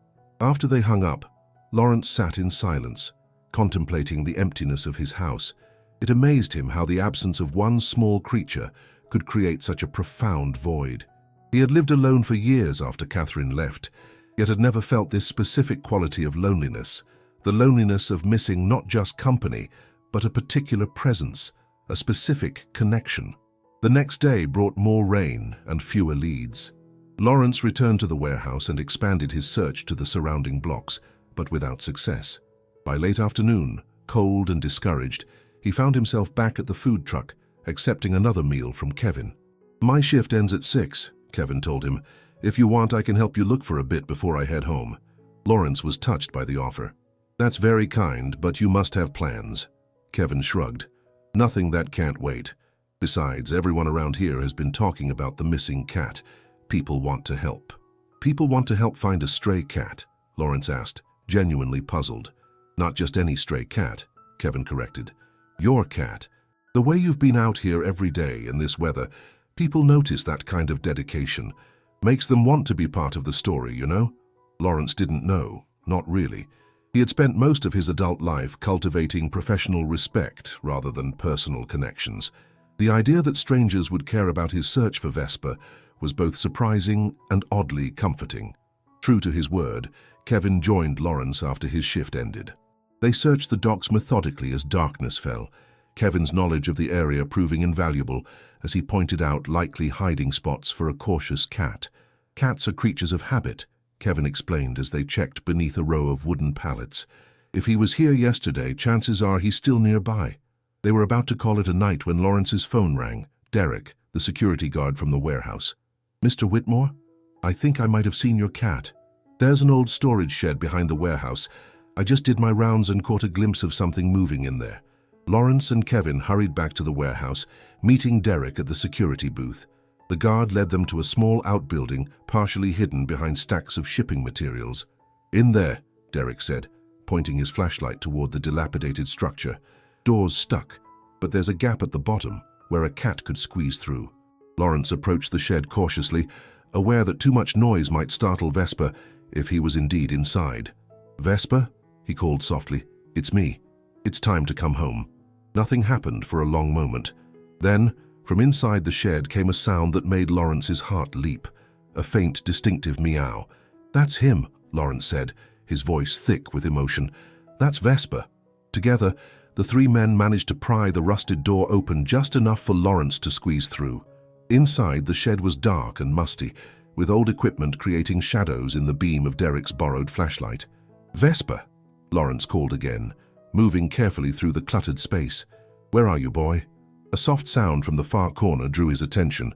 After they hung up, Lawrence sat in silence, contemplating the emptiness of his house. It amazed him how the absence of one small creature could create such a profound void. He had lived alone for years after Catherine left, yet had never felt this specific quality of loneliness, the loneliness of missing not just company, but a particular presence, a specific connection. The next day brought more rain and fewer leads. Lawrence returned to the warehouse and expanded his search to the surrounding blocks, but without success. By late afternoon, cold and discouraged, he found himself back at the food truck, accepting another meal from Kevin. "My shift ends at 6, Kevin told him. "If you want, I can help you look for a bit before I head home." Lawrence was touched by the offer. "That's very kind, but you must have plans." Kevin shrugged. "Nothing that can't wait. Besides, everyone around here has been talking about the missing cat. People want to help." "People want to help find a stray cat?" Lawrence asked, genuinely puzzled. "Not just any stray cat," Kevin corrected. "Your cat. The way you've been out here every day in this weather, people notice that kind of dedication. Makes them want to be part of the story, you know?" Lawrence didn't know, not really. He had spent most of his adult life cultivating professional respect rather than personal connections. The idea that strangers would care about his search for Vesper was both surprising and oddly comforting. True to his word, Kevin joined Lawrence after his shift ended. They searched the docks methodically as darkness fell, Kevin's knowledge of the area proving invaluable as he pointed out likely hiding spots for a cautious cat. "Cats are creatures of habit," Kevin explained as they checked beneath a row of wooden pallets. "If he was here yesterday, chances are he's still nearby." They were about to call it a night when Lawrence's phone rang. Derek, the security guard from the warehouse. "Mr. Whitmore? I think I might have seen your cat. There's an old storage shed behind the warehouse. I just did my rounds and caught a glimpse of something moving in there." Lawrence and Kevin hurried back to the warehouse, meeting Derek at the security booth. The guard led them to a small outbuilding, partially hidden behind stacks of shipping materials. "In there," Derek said, pointing his flashlight toward the dilapidated structure. "Door's stuck, but there's a gap at the bottom where a cat could squeeze through." Lawrence approached the shed cautiously, aware that too much noise might startle Vesper if he was indeed inside. "Vesper?" he called softly. "It's me. It's time to come home." Nothing happened for a long moment. Then, from inside the shed came a sound that made Lawrence's heart leap. A faint, distinctive meow. "That's him," Lawrence said, his voice thick with emotion. "That's Vesper." Together, the three men managed to pry the rusted door open just enough for Lawrence to squeeze through. Inside, the shed was dark and musty, with old equipment creating shadows in the beam of Derek's borrowed flashlight. "Vesper," Lawrence called again, moving carefully through the cluttered space. "Where are you, boy?" A soft sound from the far corner drew his attention.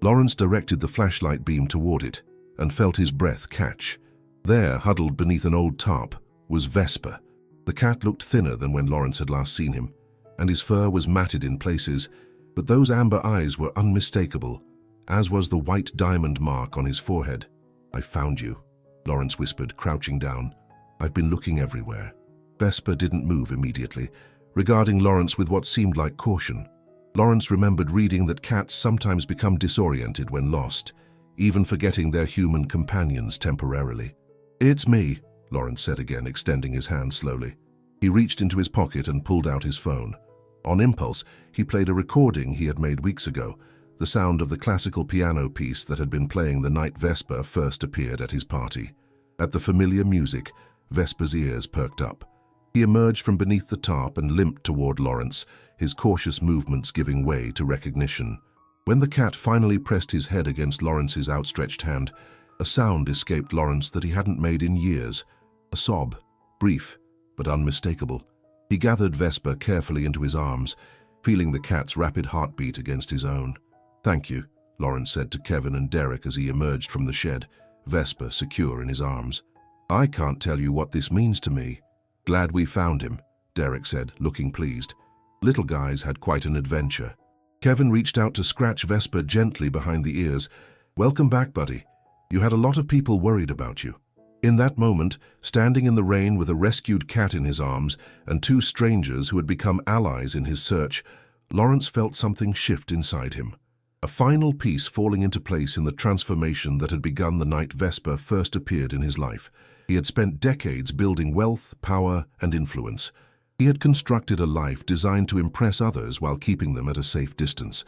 Lawrence directed the flashlight beam toward it and felt his breath catch. There, huddled beneath an old tarp, was Vesper. The cat looked thinner than when Lawrence had last seen him, and his fur was matted in places, but those amber eyes were unmistakable, as was the white diamond mark on his forehead. "I found you," Lawrence whispered, crouching down. "I've been looking everywhere." Vesper didn't move immediately, regarding Lawrence with what seemed like caution. Lawrence remembered reading that cats sometimes become disoriented when lost, even forgetting their human companions temporarily. "It's me," Lawrence said again, extending his hand slowly. He reached into his pocket and pulled out his phone. On impulse, he played a recording he had made weeks ago, the sound of the classical piano piece that had been playing the night Vesper first appeared at his party. At the familiar music, Vesper's ears perked up. He emerged from beneath the tarp and limped toward Lawrence, his cautious movements giving way to recognition. When the cat finally pressed his head against Lawrence's outstretched hand, a sound escaped Lawrence that he hadn't made in years. A sob, brief but unmistakable. He gathered Vesper carefully into his arms, feeling the cat's rapid heartbeat against his own. "Thank you," Lawrence said to Kevin and Derek as he emerged from the shed, Vesper secure in his arms. I can't tell you what this means to me. Glad we found him, Derek said, looking pleased. Little guys had quite an adventure. Kevin reached out to scratch Vesper gently behind the ears. Welcome back, buddy. You had a lot of people worried about you. In that moment, standing in the rain with a rescued cat in his arms and two strangers who had become allies in his search, Lawrence felt something shift inside him. A final piece falling into place in the transformation that had begun the night Vesper first appeared in his life. He had spent decades building wealth, power, and influence. He had constructed a life designed to impress others while keeping them at a safe distance.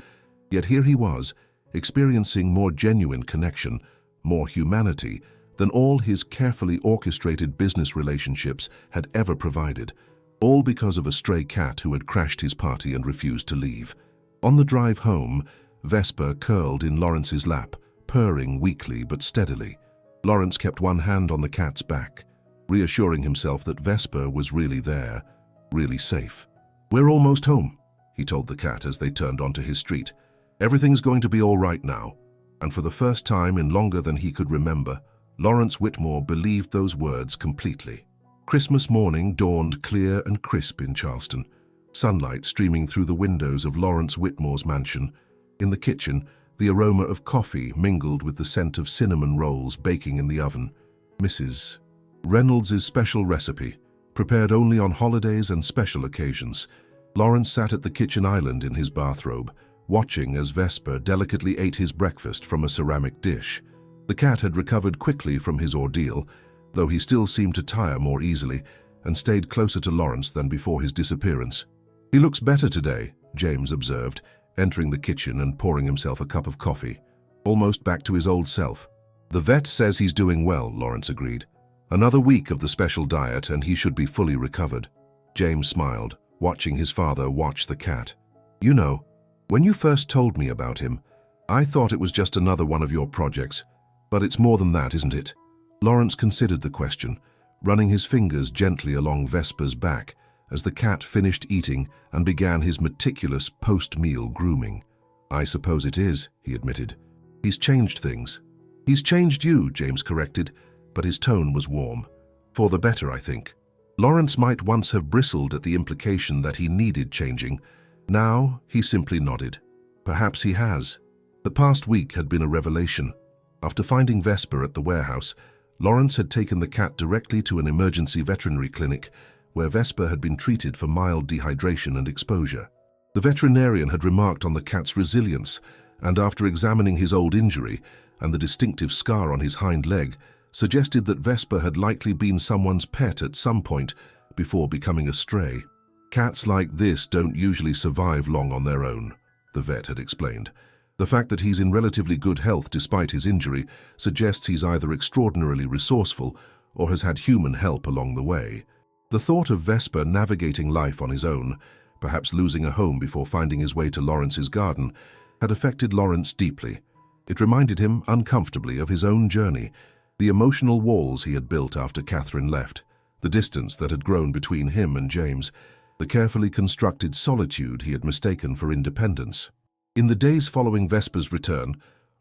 Yet here he was, experiencing more genuine connection, more humanity, than all his carefully orchestrated business relationships had ever provided, all because of a stray cat who had crashed his party and refused to leave. On the drive home, Vesper curled in Lawrence's lap, purring weakly but steadily. Lawrence kept one hand on the cat's back, reassuring himself that Vesper was really there, really safe. "We're almost home," he told the cat as they turned onto his street. "Everything's going to be all right now." And for the first time in longer than he could remember, Lawrence Whitmore believed those words completely. Christmas morning dawned clear and crisp in Charleston, sunlight streaming through the windows of Lawrence Whitmore's mansion. In the kitchen, the aroma of coffee mingled with the scent of cinnamon rolls baking in the oven. Mrs. Reynolds' special recipe, prepared only on holidays and special occasions. Lawrence sat at the kitchen island in his bathrobe, watching as Vesper delicately ate his breakfast from a ceramic dish. The cat had recovered quickly from his ordeal, though he still seemed to tire more easily, and stayed closer to Lawrence than before his disappearance. "He looks better today," James observed, entering the kitchen and pouring himself a cup of coffee. "Almost back to his old self." "The vet says he's doing well," Lawrence agreed. "Another week of the special diet and he should be fully recovered." James smiled, watching his father watch the cat. "You know, when you first told me about him, I thought it was just another one of your projects. But it's more than that, isn't it?" Lawrence considered the question, running his fingers gently along Vesper's back as the cat finished eating and began his meticulous post-meal grooming. "I suppose it is," he admitted. "He's changed things." "He's changed you," James corrected, but his tone was warm. "For the better, I think." Lawrence might once have bristled at the implication that he needed changing. Now he simply nodded. Perhaps he has. The past week had been a revelation. After finding Vesper at the warehouse, Lawrence had taken the cat directly to an emergency veterinary clinic where Vesper had been treated for mild dehydration and exposure. The veterinarian had remarked on the cat's resilience, and after examining his old injury and the distinctive scar on his hind leg, suggested that Vesper had likely been someone's pet at some point before becoming a stray. "Cats like this don't usually survive long on their own," the vet had explained. "The fact that he's in relatively good health despite his injury suggests he's either extraordinarily resourceful or has had human help along the way." The thought of Vesper navigating life on his own, perhaps losing a home before finding his way to Lawrence's garden, had affected Lawrence deeply. It reminded him uncomfortably of his own journey, the emotional walls he had built after Catherine left, the distance that had grown between him and James, the carefully constructed solitude he had mistaken for independence. In the days following Vesper's return,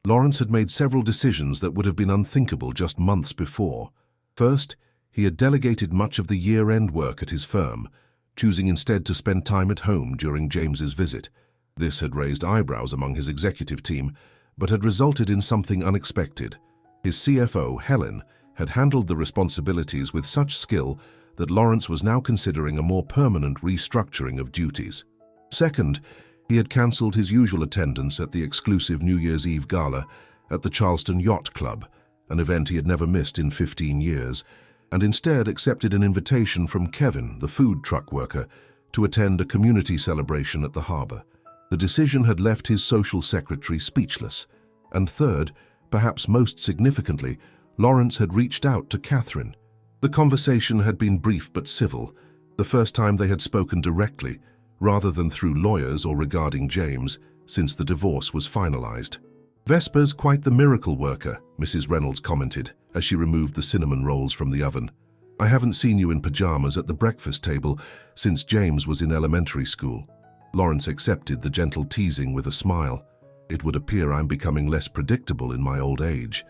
Lawrence had made several decisions that would have been unthinkable just months before. First, he had delegated much of the year-end work at his firm, choosing instead to spend time at home during James's visit. This had raised eyebrows among his executive team, but had resulted in something unexpected. His CFO, Helen, had handled the responsibilities with such skill that Lawrence was now considering a more permanent restructuring of duties. Second, he had cancelled his usual attendance at the exclusive New Year's Eve gala at the Charleston Yacht Club, an event he had never missed in 15 years, and instead accepted an invitation from Kevin, the food truck worker, to attend a community celebration at the harbor. The decision had left his social secretary speechless. And third, perhaps most significantly, Lawrence had reached out to Catherine. The conversation had been brief but civil, the first time they had spoken directly, rather than through lawyers or regarding James, since the divorce was finalized. "Vesper's quite the miracle worker," Mrs. Reynolds commented as she removed the cinnamon rolls from the oven. "I haven't seen you in pajamas at the breakfast table since James was in elementary school." Lawrence accepted the gentle teasing with a smile. "It would appear I'm becoming less predictable in my old age."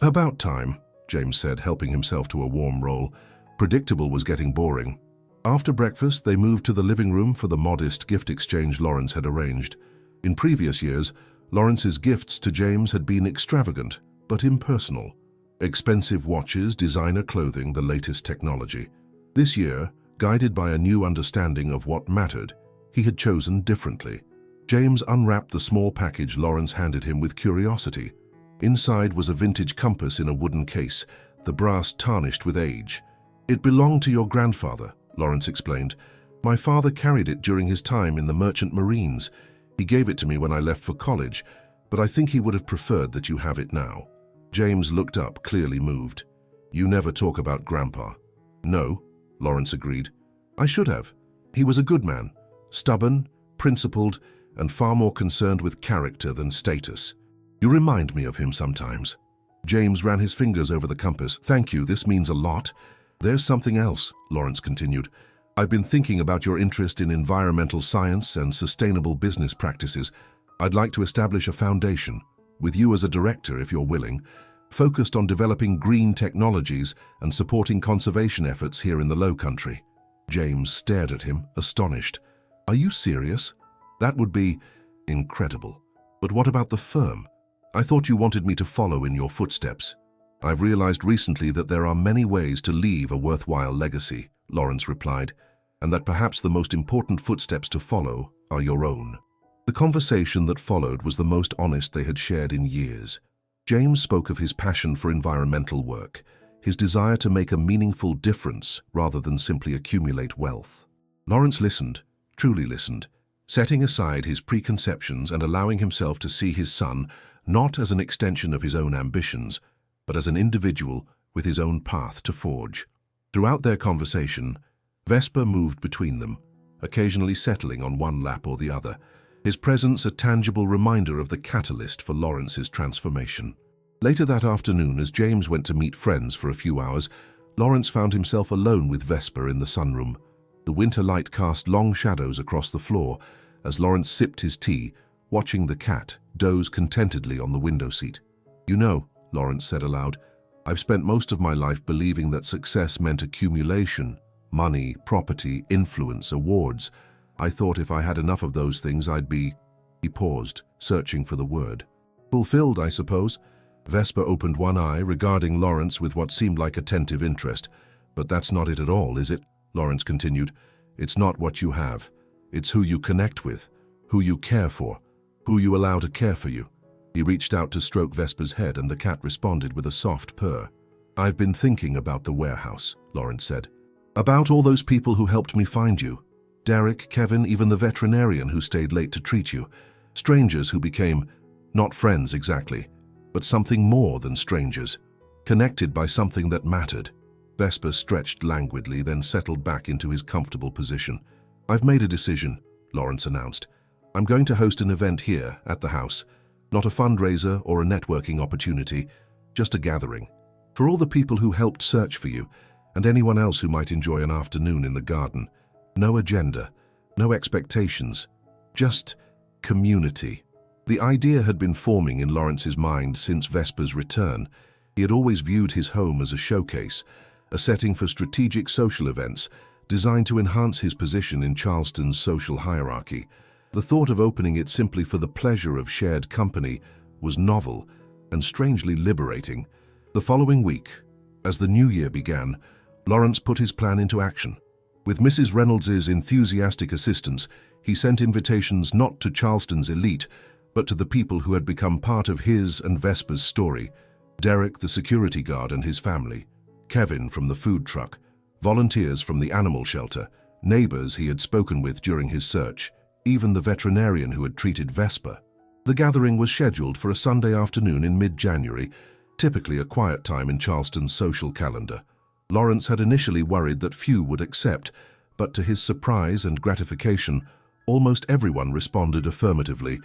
"About time," James said, helping himself to a warm roll. Predictable was getting boring. After breakfast, they moved to the living room for the modest gift exchange Lawrence had arranged. In previous years, Lawrence's gifts to James had been extravagant, but impersonal. Expensive watches, designer clothing, the latest technology. This year, guided by a new understanding of what mattered, he had chosen differently. James unwrapped the small package Lawrence handed him with curiosity. Inside was a vintage compass in a wooden case, the brass tarnished with age. "It belonged to your grandfather," Lawrence explained. "My father carried it during his time in the Merchant Marines. He gave it to me when I left for college, but I think he would have preferred that you have it now." James looked up, clearly moved. "You never talk about Grandpa." "No," Lawrence agreed. "I should have. He was a good man, stubborn, principled, and far more concerned with character than status. You remind me of him sometimes." James ran his fingers over the compass. "Thank you, this means a lot." "There's something else," Lawrence continued. "I've been thinking about your interest in environmental science and sustainable business practices. I'd like to establish a foundation, with you as a director if you're willing, focused on developing green technologies and supporting conservation efforts here in the Low Country." James stared at him, astonished. "Are you serious? That would be incredible. But what about the firm? I thought you wanted me to follow in your footsteps." "I've realized recently that there are many ways to leave a worthwhile legacy," Lawrence replied, "and that perhaps the most important footsteps to follow are your own." The conversation that followed was the most honest they had shared in years. James spoke of his passion for environmental work, his desire to make a meaningful difference rather than simply accumulate wealth. Lawrence listened, truly listened, setting aside his preconceptions and allowing himself to see his son not as an extension of his own ambitions, but as an individual with his own path to forge. Throughout their conversation, Vesper moved between them, occasionally settling on one lap or the other, his presence a tangible reminder of the catalyst for Lawrence's transformation. Later that afternoon, as James went to meet friends for a few hours, Lawrence found himself alone with Vesper in the sunroom. The winter light cast long shadows across the floor as Lawrence sipped his tea, watching the cat doze contentedly on the window seat. "You know," Lawrence said aloud, "I've spent most of my life believing that success meant accumulation, money, property, influence, awards. I thought if I had enough of those things I'd be—" He paused, searching for the word. "Fulfilled, I suppose." Vesper opened one eye, regarding Lawrence with what seemed like attentive interest. "But that's not it at all, is it?" Lawrence continued. "It's not what you have. It's who you connect with, who you care for, who you allow to care for you." He reached out to stroke Vesper's head, and the cat responded with a soft purr. "I've been thinking about the warehouse," Lawrence said. "About all those people who helped me find you. Derek, Kevin, even the veterinarian who stayed late to treat you. Strangers who became, not friends exactly, but something more than strangers, connected by something that mattered." Vesper stretched languidly, then settled back into his comfortable position. "I've made a decision," Lawrence announced. "I'm going to host an event here at the house. Not a fundraiser or a networking opportunity, just a gathering. For all the people who helped search for you, and anyone else who might enjoy an afternoon in the garden. No agenda, no expectations, just community." The idea had been forming in Lawrence's mind since Vesper's return. He had always viewed his home as a showcase, a setting for strategic social events designed to enhance his position in Charleston's social hierarchy. The thought of opening it simply for the pleasure of shared company was novel and strangely liberating. The following week, as the new year began, Lawrence put his plan into action. With Mrs. Reynolds's enthusiastic assistance, he sent invitations not to Charleston's elite, but to the people who had become part of his and Vesper's story. Derek, the security guard, and his family. Kevin from the food truck. Volunteers from the animal shelter. Neighbors he had spoken with during his search. Even the veterinarian who had treated Vesper. The gathering was scheduled for a Sunday afternoon in mid-January, typically a quiet time in Charleston's social calendar. Lawrence had initially worried that few would accept, but to his surprise and gratification, almost everyone responded affirmatively,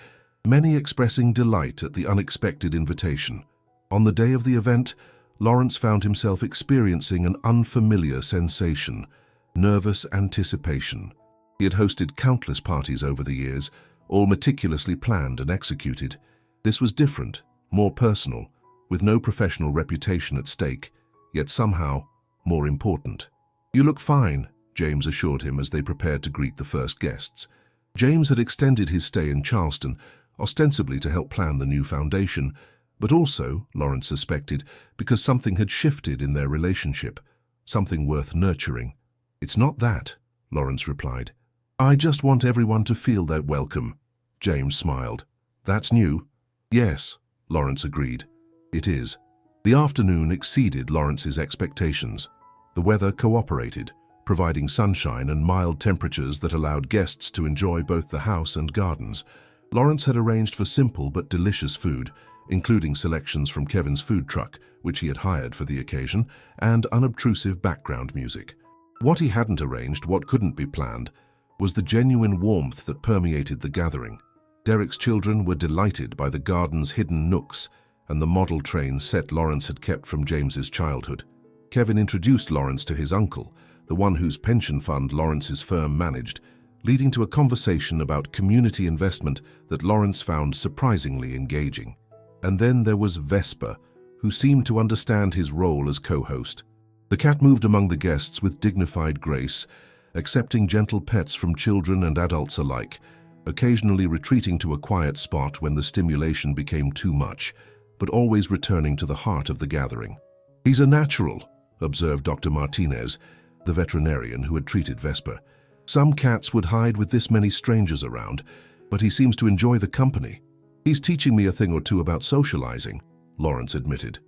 many expressing delight at the unexpected invitation. On the day of the event, Lawrence found himself experiencing an unfamiliar sensation, nervous anticipation. He had hosted countless parties over the years, all meticulously planned and executed. This was different, more personal, with no professional reputation at stake, yet somehow more important. "You look fine," James assured him as they prepared to greet the first guests. James had extended his stay in Charleston, ostensibly to help plan the new foundation, but also, Lawrence suspected, because something had shifted in their relationship, something worth nurturing. "It's not that," Lawrence replied. "I just want everyone to feel they're welcome." James smiled. "That's new." "Yes," Lawrence agreed. "It is." The afternoon exceeded Lawrence's expectations. The weather cooperated, providing sunshine and mild temperatures that allowed guests to enjoy both the house and gardens. Lawrence had arranged for simple but delicious food, including selections from Kevin's food truck, which he had hired for the occasion, and unobtrusive background music. What he hadn't arranged, what couldn't be planned, was the genuine warmth that permeated the gathering. Derek's children were delighted by the garden's hidden nooks and the model train set Lawrence had kept from James's childhood. Kevin introduced Lawrence to his uncle, the one whose pension fund Lawrence's firm managed, leading to a conversation about community investment that Lawrence found surprisingly engaging. And then there was Vesper, who seemed to understand his role as co-host. The cat moved among the guests with dignified grace, accepting gentle pets from children and adults alike, occasionally retreating to a quiet spot when the stimulation became too much, but always returning to the heart of the gathering. "He's a natural," observed Dr. Martinez, the veterinarian who had treated Vesper. "Some cats would hide with this many strangers around, but he seems to enjoy the company." "He's teaching me a thing or two about socializing," Lawrence admitted.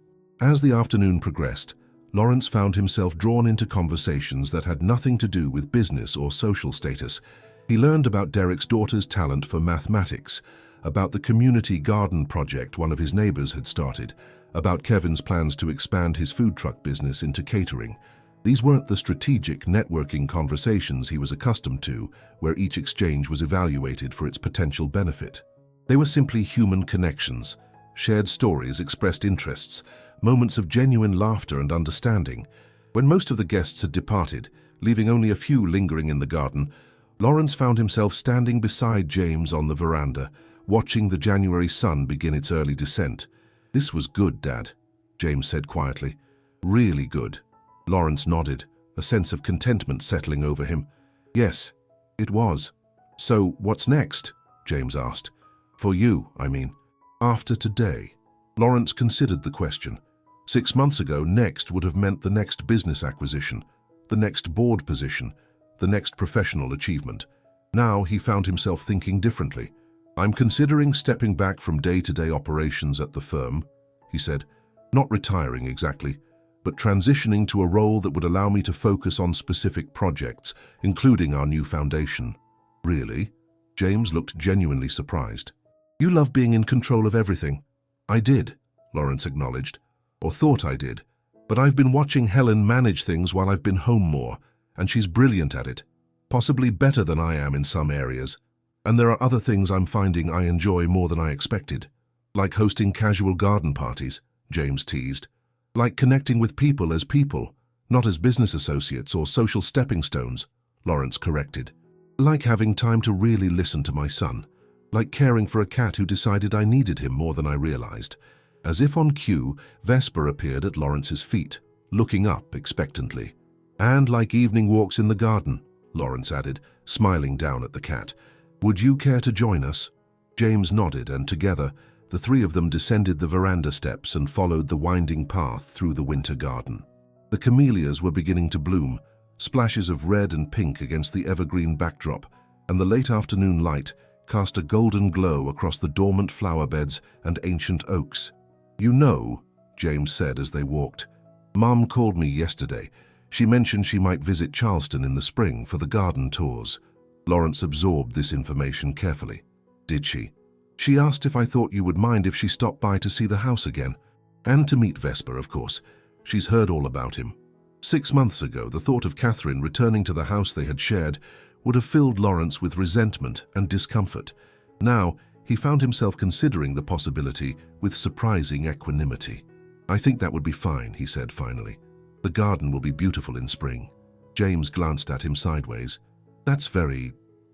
As the afternoon progressed, Lawrence found himself drawn into conversations that had nothing to do with business or social status. He learned about Derek's daughter's talent for mathematics, about the community garden project one of his neighbors had started, about Kevin's plans to expand his food truck business into catering. These weren't the strategic networking conversations he was accustomed to, where each exchange was evaluated for its potential benefit. They were simply human connections, shared stories, expressed interests, moments of genuine laughter and understanding. When most of the guests had departed, leaving only a few lingering in the garden, Lawrence found himself standing beside James on the veranda, watching the January sun begin its early descent. "This was good, Dad," James said quietly. "Really good." Lawrence nodded, a sense of contentment settling over him. "Yes, it was." "So, what's next?" James asked. "For you, I mean." "After today?" Lawrence considered the question. 6 months ago, next would have meant the next business acquisition, the next board position, the next professional achievement. Now he found himself thinking differently. "I'm considering stepping back from day-to-day operations at the firm," he said. "Not retiring exactly, but transitioning to a role that would allow me to focus on specific projects, including our new foundation." "Really?" James looked genuinely surprised. "You love being in control of everything." "I did," Lawrence acknowledged, "or thought I did. But I've been watching Helen manage things while I've been home more, and she's brilliant at it, possibly better than I am in some areas. And there are other things I'm finding I enjoy more than I expected. Like hosting casual garden parties," James teased. "Like connecting with people, not as business associates or social stepping stones," Lawrence corrected. "Like having time to really listen to my son. Like caring for a cat who decided I needed him more than I realized." As if on cue, Vesper appeared at Lawrence's feet, looking up expectantly. "And like evening walks in the garden," Lawrence added, smiling down at the cat. "Would you care to join us?" James nodded, and together, the three of them descended the veranda steps and followed the winding path through the winter garden. The camellias were beginning to bloom, splashes of red and pink against the evergreen backdrop, and the late afternoon light cast a golden glow across the dormant flower beds and ancient oaks. "You know," James said as they walked, "Mom called me yesterday. She mentioned she might visit Charleston in the spring for the garden tours." Lawrence absorbed this information carefully. "Did she?" "She asked if I thought you would mind if she stopped by to see the house again. And to meet Vesper, of course. She's heard all about him." 6 months ago, the thought of Catherine returning to the house they had shared would have filled Lawrence with resentment and discomfort. Now, he found himself considering the possibility with surprising equanimity. "I think that would be fine," he said finally. "The garden will be beautiful in spring." James glanced at him sideways. "That's very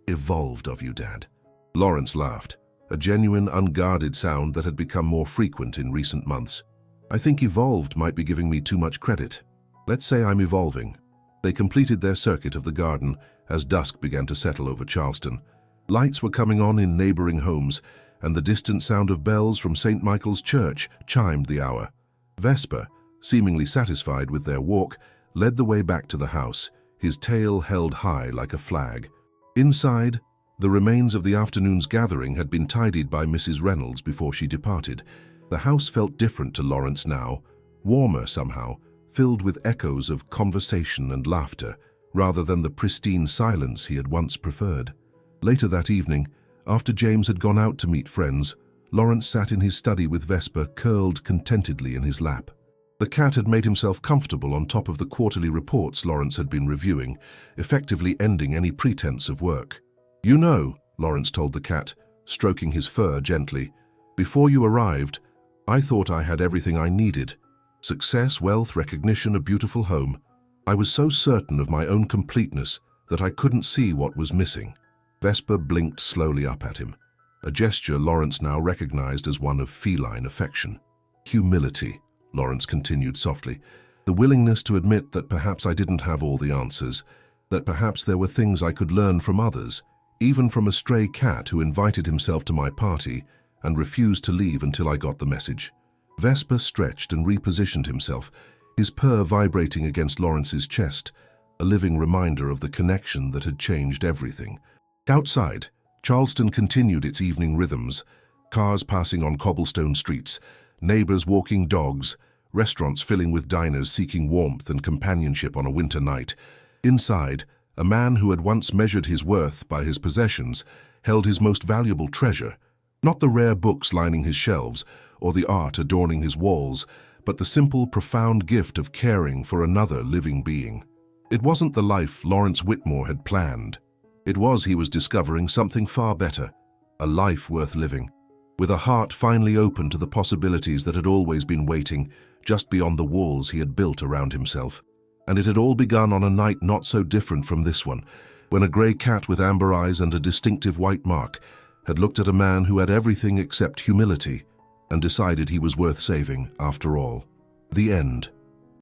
evolved of you, Dad." Lawrence laughed, a genuine, unguarded sound that had become more frequent in recent months. I think evolved might be giving me too much credit. Let's say I'm evolving. They completed their circuit of the garden as dusk began to settle over Charleston. Lights were coming on in neighboring homes, and the distant sound of bells from St. Michael's Church chimed the hour. Vesper, seemingly satisfied with their walk, led the way back to the house, his tail held high like a flag. Inside, the remains of the afternoon's gathering had been tidied by Mrs. Reynolds before she departed. The house felt different to Lawrence now, warmer somehow, filled with echoes of conversation and laughter, rather than the pristine silence he had once preferred. Later that evening, after James had gone out to meet friends, Lawrence sat in his study with Vesper curled contentedly in his lap. The cat had made himself comfortable on top of the quarterly reports Lawrence had been reviewing, effectively ending any pretense of work. "You know," Lawrence told the cat, stroking his fur gently, "before you arrived, I thought I had everything I needed. Success, wealth, recognition, a beautiful home. I was so certain of my own completeness that I couldn't see what was missing." Vesper blinked slowly up at him, a gesture Lawrence now recognized as one of feline affection. "Humility," Lawrence continued softly, "the willingness to admit that perhaps I didn't have all the answers, that perhaps there were things I could learn from others, even from a stray cat who invited himself to my party and refused to leave until I got the message." Vesper stretched and repositioned himself, his purr vibrating against Lawrence's chest, a living reminder of the connection that had changed everything. Outside, Charleston continued its evening rhythms, cars passing on cobblestone streets, neighbors walking dogs, restaurants filling with diners seeking warmth and companionship on a winter night. Inside, a man who had once measured his worth by his possessions held his most valuable treasure, not the rare books lining his shelves or the art adorning his walls, but the simple, profound gift of caring for another living being. It wasn't the life Lawrence Whitmore had planned. It was, he was discovering, something far better, a life worth living, with a heart finally open to the possibilities that had always been waiting just beyond the walls he had built around himself. And it had all begun on a night not so different from this one, when a grey cat with amber eyes and a distinctive white mark had looked at a man who had everything except humility and decided he was worth saving after all. The end.